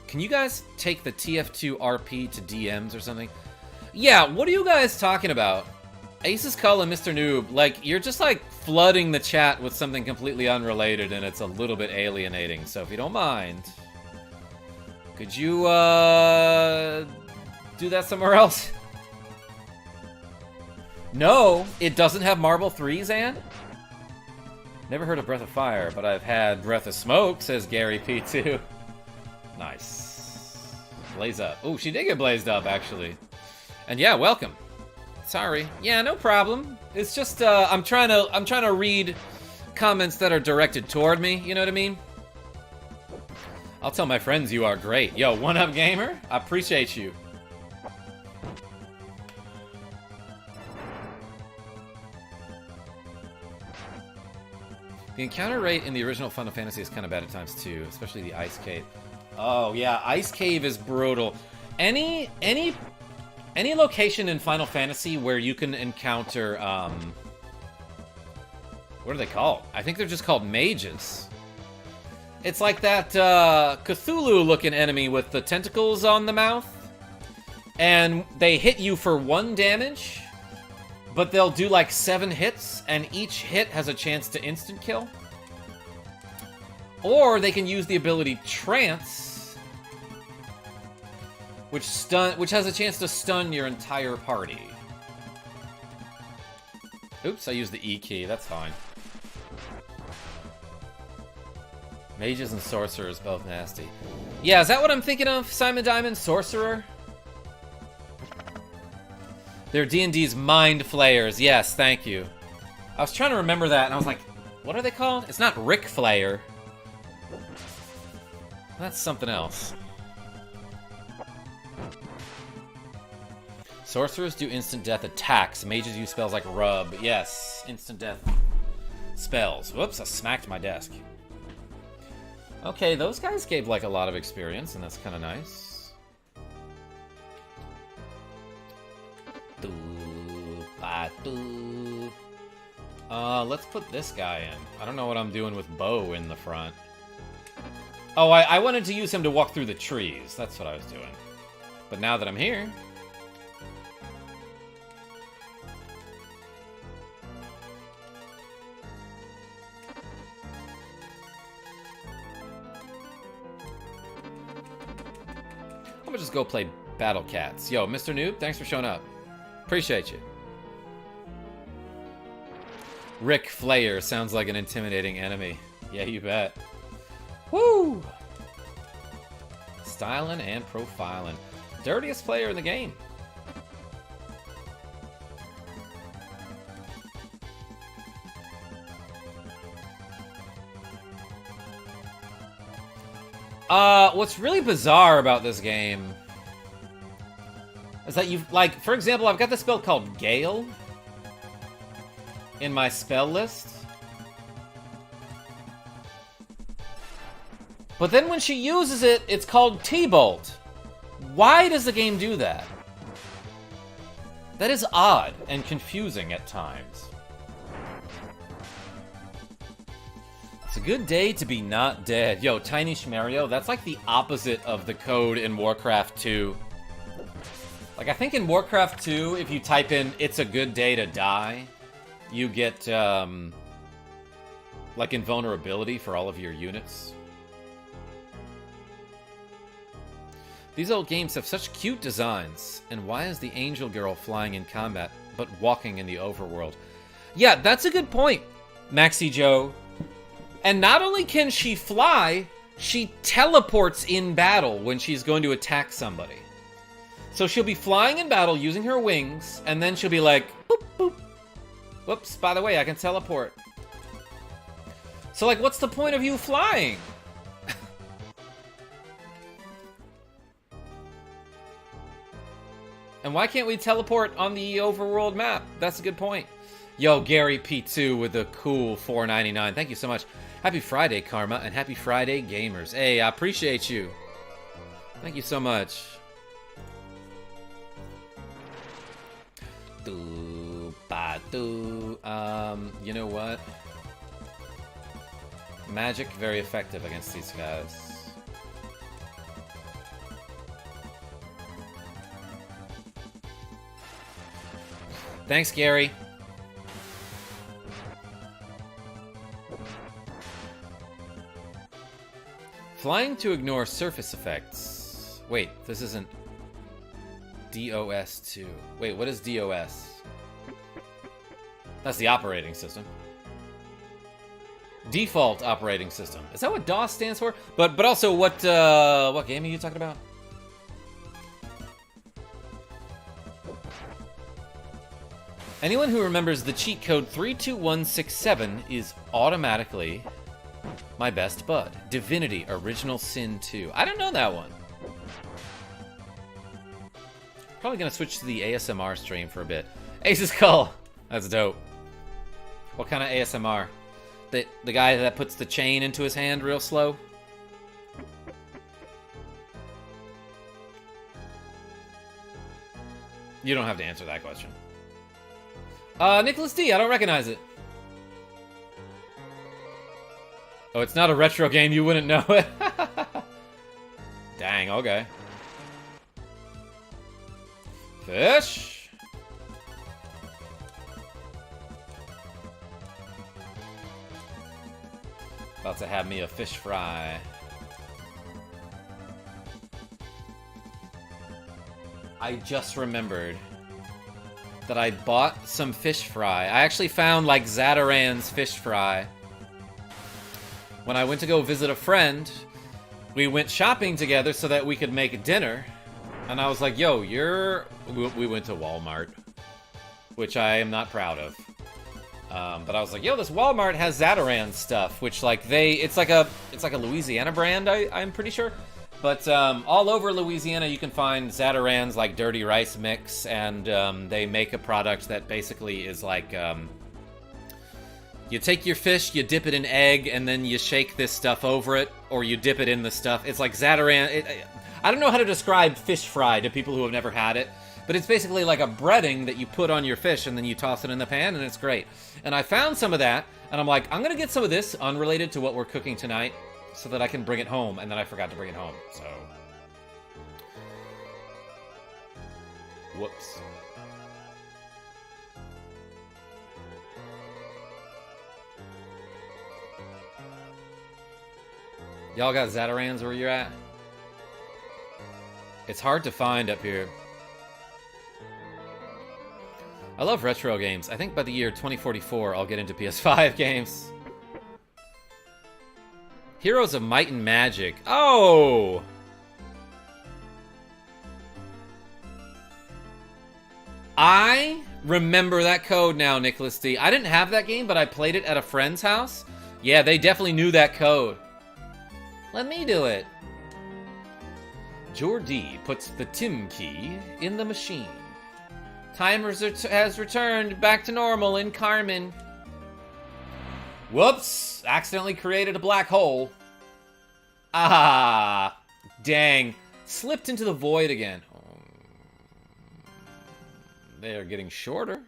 Can you guys take the TF2 RP to DMs or something? Yeah, what are you guys talking about? Ace's Cull and Mr. Noob, like, you're just like flooding the chat with something completely unrelated and it's a little bit alienating. So if you don't mind, could you do that somewhere else? No, it doesn't have Marble 3, Zan? Never heard of Breath of Fire, but I've had Breath of Smoke, says Gary P2. Nice. Blaze up. Oh, she did get blazed up, actually. And yeah, welcome. Sorry. Yeah, no problem. It's just, I'm trying to read comments that are directed toward me, you know what I mean? I'll tell my friends you are great. Yo, One Up Gamer, I appreciate you. The encounter rate in the original Final Fantasy is kind of bad at times too, especially the Ice Cave. Oh yeah, Ice Cave is brutal. Any location in Final Fantasy where you can encounter, what are they called? I think they're just called mages. It's like that Cthulhu-looking enemy with the tentacles on the mouth, and they hit you for 1 damage. But they'll do like 7 hits, and each hit has a chance to instant kill. Or they can use the ability Trance, which has a chance to stun your entire party. Oops, I used the E key, that's fine. Mages and sorcerers, both nasty. Yeah, is that what I'm thinking of, Simon Diamond? Sorcerer? They're D&D's Mind Flayers. Yes, thank you. I was trying to remember that, and I was like, what are they called? It's not Ric Flair. That's something else. Sorcerers do instant death attacks. Mages use spells like Rub. Yes, instant death spells. Whoops, I smacked my desk. Okay, those guys gave like a lot of experience, and that's kind of nice. Let's put this guy in. I don't know what I'm doing with Bo in the front. Oh, I wanted to use him to walk through the trees. That's what I was doing. But now that I'm here... I'm gonna just go play Battle Cats. Yo, Mr. Noob, thanks for showing up. Appreciate you. Ric Flair sounds like an intimidating enemy. Yeah, you bet. Woo! Styling and profiling. Dirtiest player in the game. What's really bizarre about this game is that you've, like, for example, I've got this spell called Gale in my spell list. But then when she uses it, it's called T-Bolt. Why does the game do that? That is odd and confusing at times. It's a good day to be not dead. Yo, Tiny Shmario, that's like the opposite of the code in Warcraft 2. Like, I think in Warcraft 2, if you type in, it's a good day to die, you get, like, invulnerability for all of your units. These old games have such cute designs, and why is the angel girl flying in combat, but walking in the overworld? Yeah, that's a good point, Maxi Joe. And not only can she fly, she teleports in battle when she's going to attack somebody. So she'll be flying in battle using her wings, and then she'll be like, boop, boop. Whoops, by the way, I can teleport. So, like, what's the point of you flying? And why can't we teleport on the overworld map? That's a good point. Yo, Gary P2 with the cool $4.99. Thank you so much. Happy Friday, Karma, and happy Friday, gamers. Hey, I appreciate you. Thank you so much. You know what? Magic, very effective against these guys. Thanks, Gary. Flying to ignore surface effects. Wait, this isn't DOS 2. Wait, what is DOS? That's the operating system. Default operating system. Is that what DOS stands for? But also, what game are you talking about? Anyone who remembers the cheat code 32167 is automatically my best bud. Divinity Original Sin 2. I don't know that one. Probably gonna switch to the ASMR stream for a bit. Ace's Skull. That's dope. What kind of ASMR? The guy that puts the chain into his hand real slow? You don't have to answer that question. Nicklas D, I don't recognize it. Oh, it's not a retro game, you wouldn't know it. Dang, okay. Fish. About to have me a fish fry. I just remembered that I bought some fish fry. I actually found, like, Zataran's fish fry. When I went to go visit a friend, we went shopping together so that we could make dinner. And I was like, yo, we went to Walmart, which I am not proud of. But I was like, yo, this Walmart has Zataran stuff, which, like, it's like a Louisiana brand, I'm pretty sure. But all over Louisiana, you can find Zataran's, like, dirty rice mix, and they make a product that basically is like, you take your fish, you dip it in egg, and then you shake this stuff over it, or you dip it in the stuff. It's like Zataran. I don't know how to describe fish fry to people who have never had it, but it's basically like a breading that you put on your fish, and then you toss it in the pan, and it's great. And I found some of that, and I'm like, I'm gonna get some of this unrelated to what we're cooking tonight, so that I can bring it home, and then I forgot to bring it home, so. Whoops. Y'all got Zatarans where you're at? It's hard to find up here. I love retro games. I think by the year 2044, I'll get into PS5 games. Heroes of Might and Magic. Oh! I remember that code now, Nicklas D. I didn't have that game, but I played it at a friend's house. Yeah, they definitely knew that code. Let me do it. Jordi puts the Tim key in the machine. Timer has returned back to normal in Carmen. Whoops! Accidentally created a black hole. Ah! Dang. Slipped into the void again. They are getting shorter.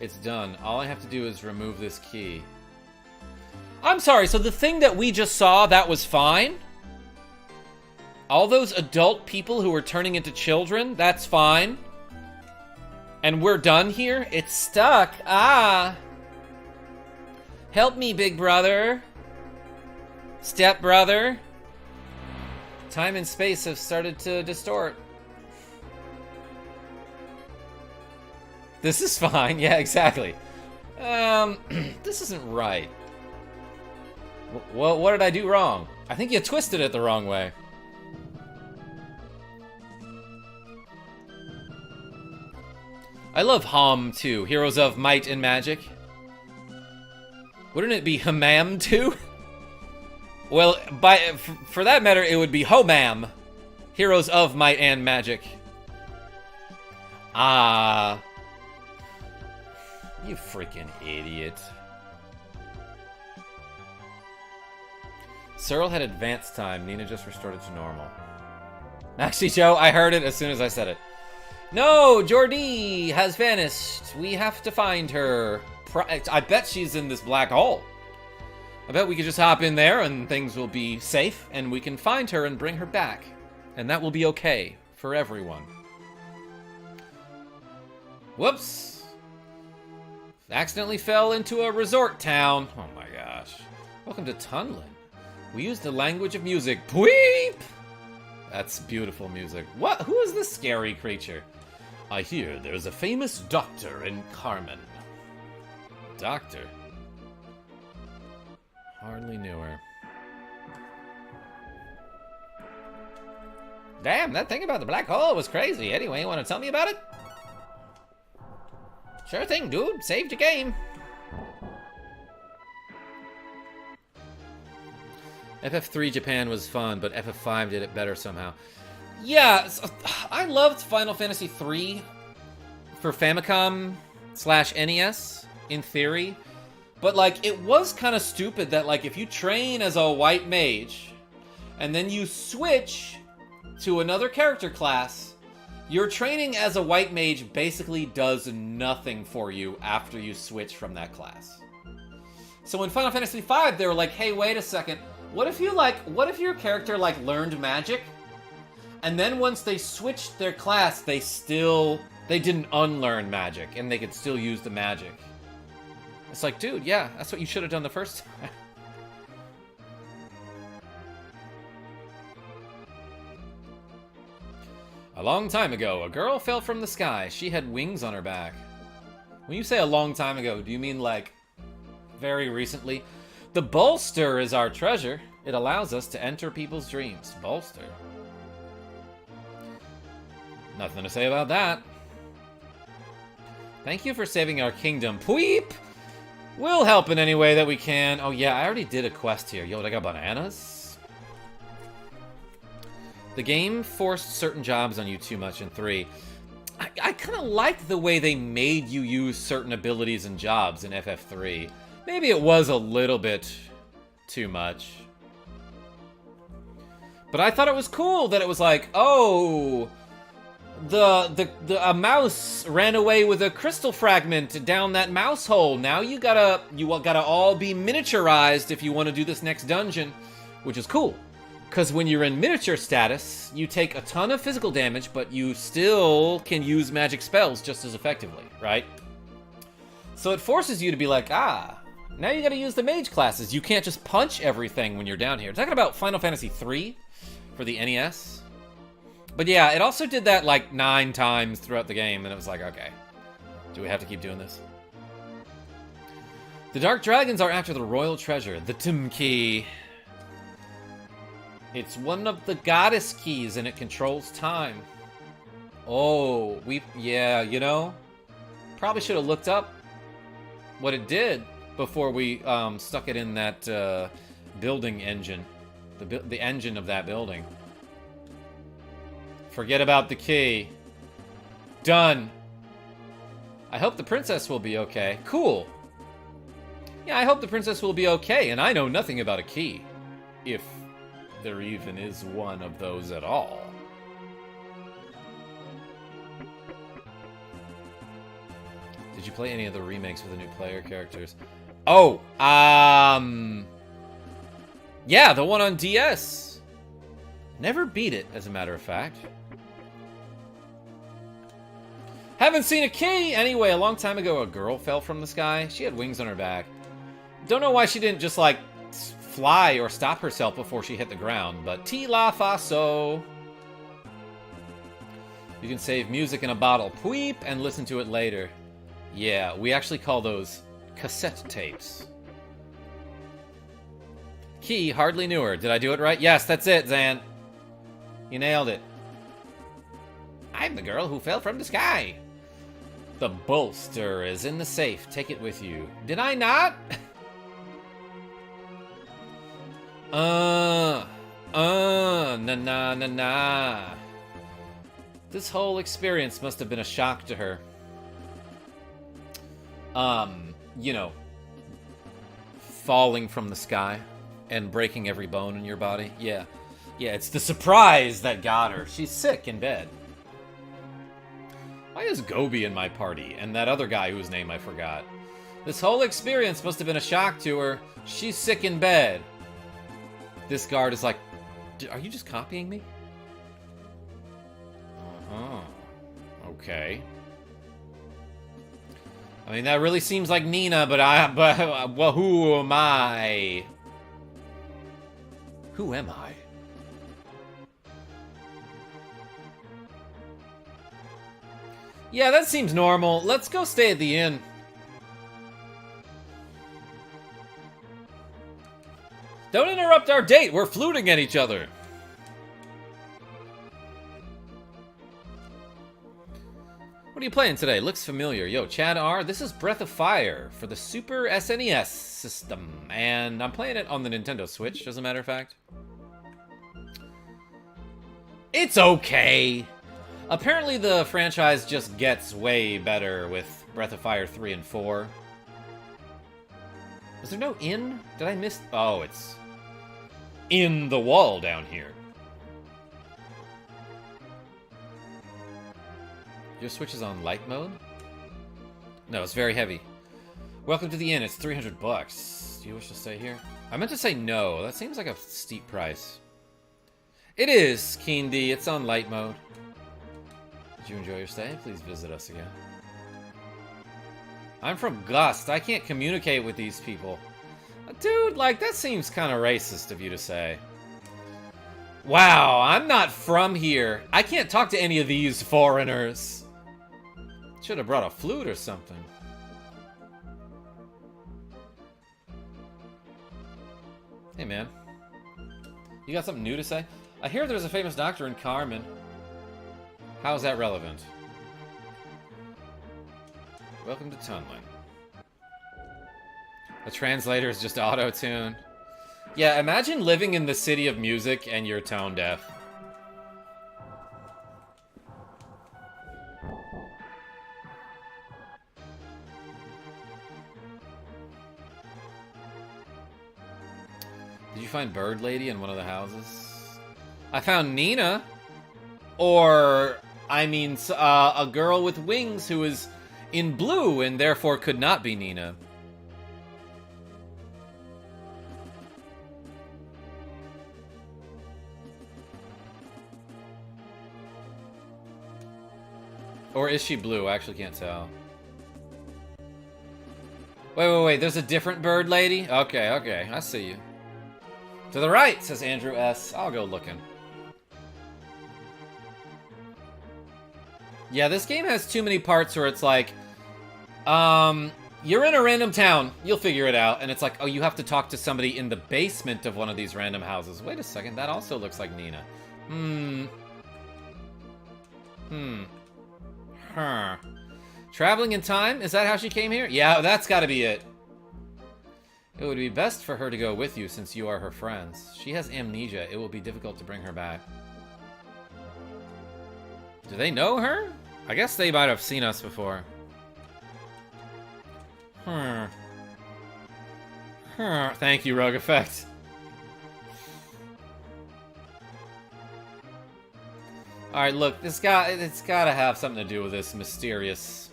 It's done. All I have to do is remove this key. I'm sorry, so the thing that we just saw, that was fine? All those adult people who were turning into children, that's fine. And we're done here? It's stuck. Ah. Help me, big brother. Step brother. Time and space have started to distort. This is fine. Yeah, exactly. This isn't right. Well, what did I do wrong? I think you twisted it the wrong way. I love Hom too. Heroes of Might and Magic. Wouldn't it be Hamam too? Well, for that matter, it would be Homam. Heroes of Might and Magic. Ah. You freaking idiot. Searle had advanced time. Nina just restored it to normal. Actually, Joe, I heard it as soon as I said it. No, Jordi has vanished. We have to find her. I bet she's in this black hole. I bet we could just hop in there and things will be safe and we can find her and bring her back. And that will be okay for everyone. Whoops. Accidentally fell into a resort town. Oh my gosh. Welcome to Tunlin. We use the language of music. Pweep! That's beautiful music. What? Who is this scary creature? I hear there's a famous doctor in Carmen. Doctor? Hardly knew her. Damn, that thing about the black hole was crazy. Anyway, you want to tell me about it? Sure thing, dude. Saved your game. FF3 Japan was fun, but FF5 did it better somehow. Yeah, I loved Final Fantasy III for Famicom/NES, in theory. But, like, it was kind of stupid that, like, if you train as a white mage, and then you switch to another character class, your training as a white mage basically does nothing for you after you switch from that class. So in Final Fantasy V, they were like, hey, wait a second. What if your character, like, learned magic? And then once they switched their class, they didn't unlearn magic, and they could still use the magic. It's like, dude, yeah, that's what you should have done the first time. A long time ago, a girl fell from the sky. She had wings on her back. When you say a long time ago, do you mean, like, very recently? The bolster is our treasure. It allows us to enter people's dreams. Bolster. Nothing to say about that. Thank you for saving our kingdom. Pweep! We'll help in any way that we can. Oh yeah, I already did a quest here. Yo, I got bananas? The game forced certain jobs on you too much in 3. I kind of like the way they made you use certain abilities and jobs in FF3. Maybe it was a little bit too much. But I thought it was cool that it was like, oh, a mouse ran away with a crystal fragment down that mouse hole. Now you gotta all be miniaturized if you want to do this next dungeon, which is cool. Because when you're in miniature status, you take a ton of physical damage, but you still can use magic spells just as effectively, right? So it forces you to be like, now you gotta use the mage classes. You can't just punch everything when you're down here. Talking about Final Fantasy III for the NES. But yeah, it also did that like 9 times throughout the game, and it was like, okay, do we have to keep doing this? The Dark Dragons are after the royal treasure, the Tim Key. It's one of the goddess keys, and it controls time. Oh, yeah, you know, probably should have looked up what it did before we stuck it in that building engine. The engine of that building. Forget about the key. Done. I hope the princess will be okay. Cool. Yeah, I hope the princess will be okay, and I know nothing about a key. If there even is one of those at all. Did you play any of the remakes with the new player characters? Oh, yeah, the one on DS. Never beat it, as a matter of fact. Haven't seen a key! Anyway, a long time ago, a girl fell from the sky. She had wings on her back. Don't know why she didn't just, like, fly or stop herself before she hit the ground, but Tila Faso. You can save music in a bottle, Pweep, and listen to it later. Yeah, we actually call those cassette tapes. Key, hardly knew her. Did I do it right? Yes, that's it, Zan. You nailed it. I'm the girl who fell from the sky. The bolster is in the safe. Take it with you. Did I not? Na. This whole experience must have been a shock to her. You know, falling from the sky and breaking every bone in your body. Yeah, it's the surprise that got her. She's sick in bed. Why is Gobi in my party? And that other guy whose name I forgot. This whole experience must have been a shock to her. She's sick in bed. This guard is like, are you just copying me? Uh-huh. Okay. I mean, that really seems like Nina, but well, who am I? Who am I? Yeah, that seems normal. Let's go stay at the inn. Don't interrupt our date. We're fluting at each other. What are you playing today? Looks familiar. Yo, Chad R, this is Breath of Fire for the Super SNES system. And I'm playing it on the Nintendo Switch, as a matter of fact. It's okay. Apparently the franchise just gets way better with Breath of Fire 3 and 4. Was there no inn? Did I miss? Oh, it's in the wall down here. Your Switch is on light mode? No, it's very heavy. Welcome to the inn. It's 300 bucks. Do you wish to stay here? I meant to say no. That seems like a steep price. It is, Keen D. It's on light mode. Did you enjoy your stay? Please visit us again. I'm from Gust. I can't communicate with these people. Dude, like, that seems kind of racist of you to say. Wow, I'm not from here. I can't talk to any of these foreigners. Should have brought a flute or something. Hey, man. You got something new to say? I hear there's a famous doctor in Carmen. How is that relevant? Welcome to Tunlin. The translator is just auto-tune. Yeah, imagine living in the city of music and you're tone deaf. Did you find Bird Lady in one of the houses? I found Nina. Or, I mean, a girl with wings who is in blue and therefore could not be Nina. Or is she blue? I actually can't tell. Wait. There's a different Bird Lady? Okay. I see you. To the right, says Andrew S. I'll go looking. Yeah, this game has too many parts where it's like, you're in a random town, you'll figure it out, and it's like, oh, you have to talk to somebody in the basement of one of these random houses. Wait a second, that also looks like Nina. Traveling in time? Is that how she came here? Yeah, that's gotta be it. It would be best for her to go with you since you are her friends. She has amnesia. It will be difficult to bring her back. Do they know her? I guess they might have seen us before. Thank you, RogueEffect. Alright, look, it's gotta have something to do with this mysterious,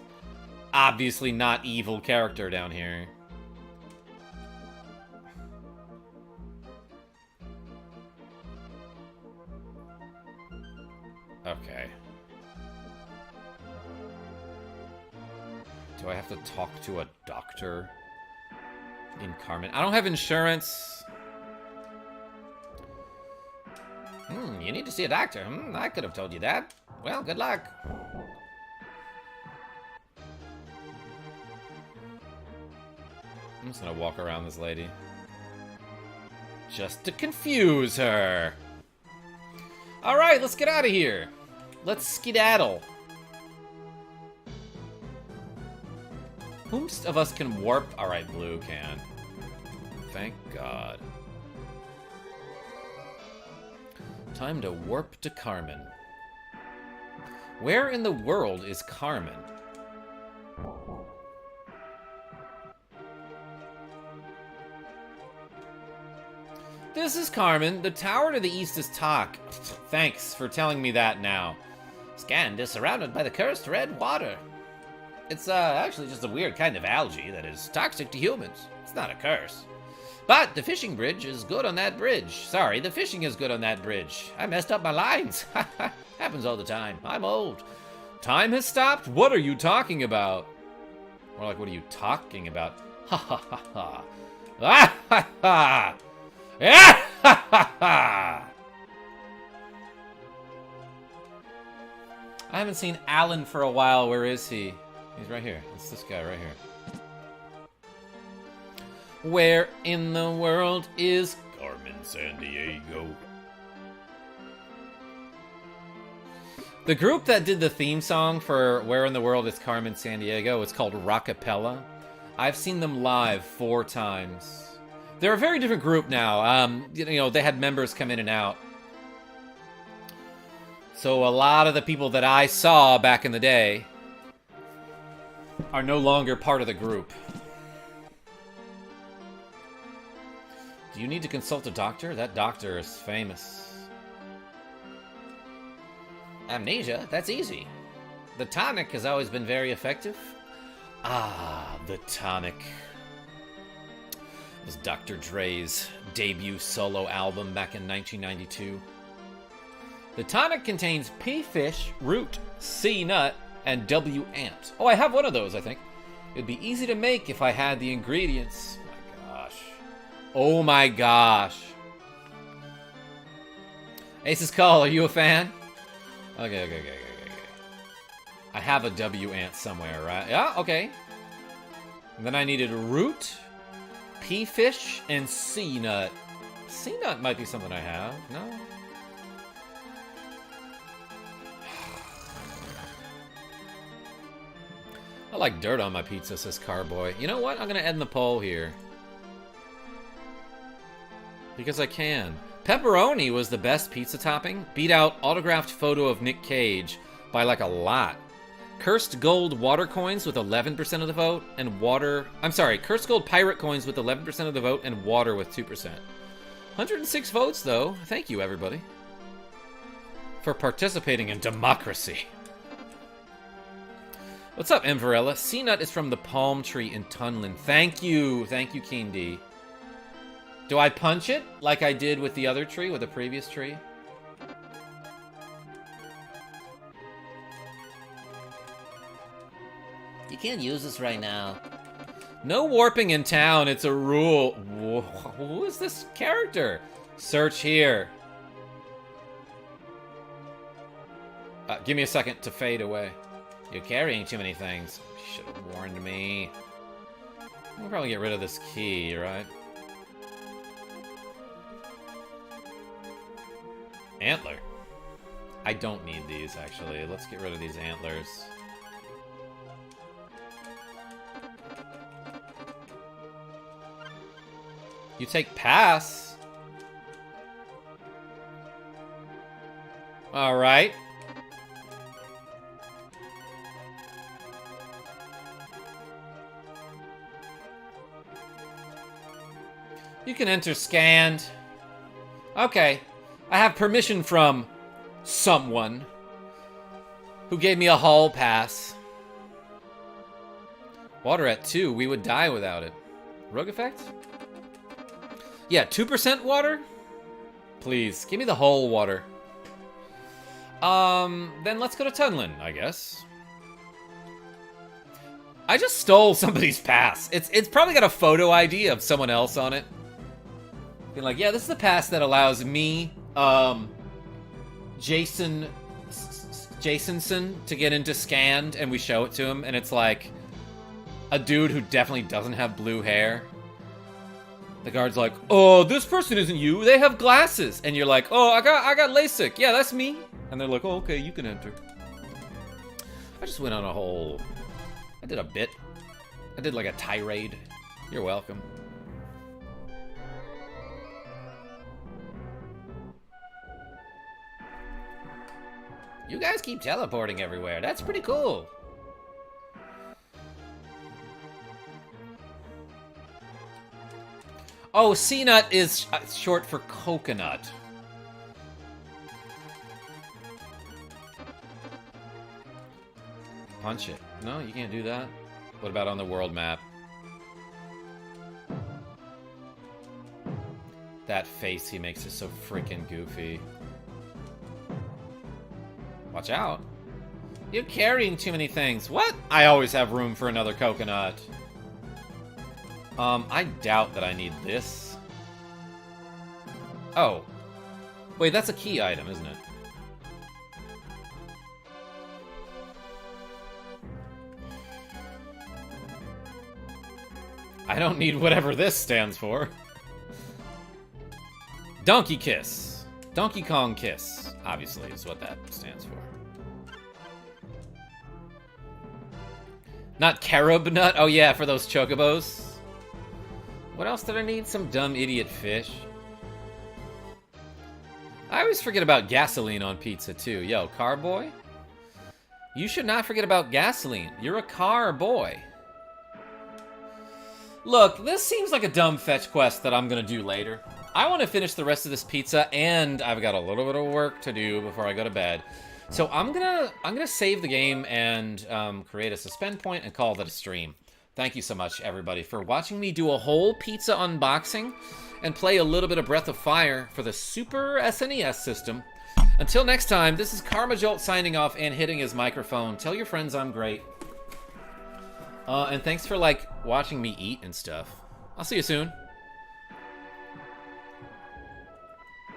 obviously not evil character down here. Okay. Do I have to talk to a doctor in Carmen? I don't have insurance. You need to see a doctor. I could have told you that. Well, good luck. I'm just gonna walk around this lady. Just to confuse her. Alright, let's get out of here. Let's skedaddle. Whomst of us can warp? Alright, Blue can. Thank God. Time to warp to Carmen. Where in the world is Carmen? This is Carmen. The tower to the east is Tak. Thanks for telling me that now. Scanned is surrounded by the cursed red water. It's actually just a weird kind of algae that is toxic to humans. It's not a curse. But the fishing bridge is good on that bridge. Sorry, the fishing is good on that bridge. I messed up my lines. Happens all the time. I'm old. Time has stopped? What are you talking about? More like, what are you talking about? Ha ha ha ha. Ah ha ha. Ah ha ha ha. I haven't seen Alan for a while. Where is he? He's right here. It's this guy right here. Where in the world is Carmen Sandiego? The group that did the theme song for Where in the World is Carmen Sandiego is called Rockapella. I've seen them live 4 times. They're a very different group now. You know, they had members come in and out. So a lot of the people that I saw back in the day are no longer part of the group. Do you need to consult a doctor? That doctor is famous. Amnesia? That's easy. The tonic has always been very effective. Ah, the tonic. It was Dr. Dre's debut solo album back in 1992. The tonic contains pea fish, root, C nut, and W ant. Oh, I have one of those, I think. It'd be easy to make if I had the ingredients. Oh my gosh. Ace's Call, are you a fan? Okay. I have a W ant somewhere, right? Yeah, okay. And then I needed root, pea fish, and C nut. C nut might be something I have. No? I like dirt on my pizza, says Carboy. You know what? I'm gonna end the poll here. Because I can. Pepperoni was the best pizza topping. Beat out autographed photo of Nick Cage by like a lot. Cursed gold water coins with 11% of the vote and water... I'm sorry, cursed gold pirate coins with 11% of the vote and water with 2%. 106 votes though. Thank you everybody for participating in democracy. What's up, M. Varela? C-Nut is from the palm tree in Tunlin. Thank you, Keen D. Do I punch it like I did with the other tree, with the previous tree? You can't use this right now. No warping in town, it's a rule. Whoa, who is this character? Search here. Give me a second to fade away. You're carrying too many things. You should have warned me. We'll probably get rid of this key, right? Antler. I don't need these, actually. Let's get rid of these antlers. You take pass. All right. You can enter scanned. Okay. I have permission from someone who gave me a hall pass. Water at 2. We would die without it. RogueEffect? Yeah, 2% water? Please, give me the whole water. Then let's go to Tunlin, I guess. I just stole somebody's pass. It's probably got a photo ID of someone else on it. Being like, yeah, this is the pass that allows me, Jasonson to get into scanned, and we show it to him, and it's like a dude who definitely doesn't have blue hair. The guard's like, oh, this person isn't you. They have glasses. And you're like, oh, I got LASIK. Yeah, that's me. And they're like, oh, okay, you can enter. I just went on a whole... I did a bit. I did like a tirade. You're welcome. You guys keep teleporting everywhere. That's pretty cool. Oh, C-nut is short for coconut. Punch it. No, you can't do that. What about on the world map? That face he makes is so freaking goofy. Watch out. You're carrying too many things. What? I always have room for another coconut. I doubt that I need this. Oh. Wait, that's a key item, isn't it? I don't need whatever this stands for. Donkey Kiss. Donkey Kong Kiss, obviously, is what that stands for. Not carob nut? Oh yeah, for those chocobos. What else did I need? Some dumb idiot fish. I always forget about gasoline on pizza too. Yo, car boy? You should not forget about gasoline. You're a car boy. Look, this seems like a dumb fetch quest that I'm gonna do later. I want to finish the rest of this pizza, and I've got a little bit of work to do before I go to bed. So I'm gonna save the game and create a suspend point and call that a stream. Thank you so much, everybody, for watching me do a whole pizza unboxing and play a little bit of Breath of Fire for the Super SNES system. Until next time, this is KarmaJolt signing off and hitting his microphone. Tell your friends I'm great. And thanks for, like, watching me eat and stuff. I'll see you soon.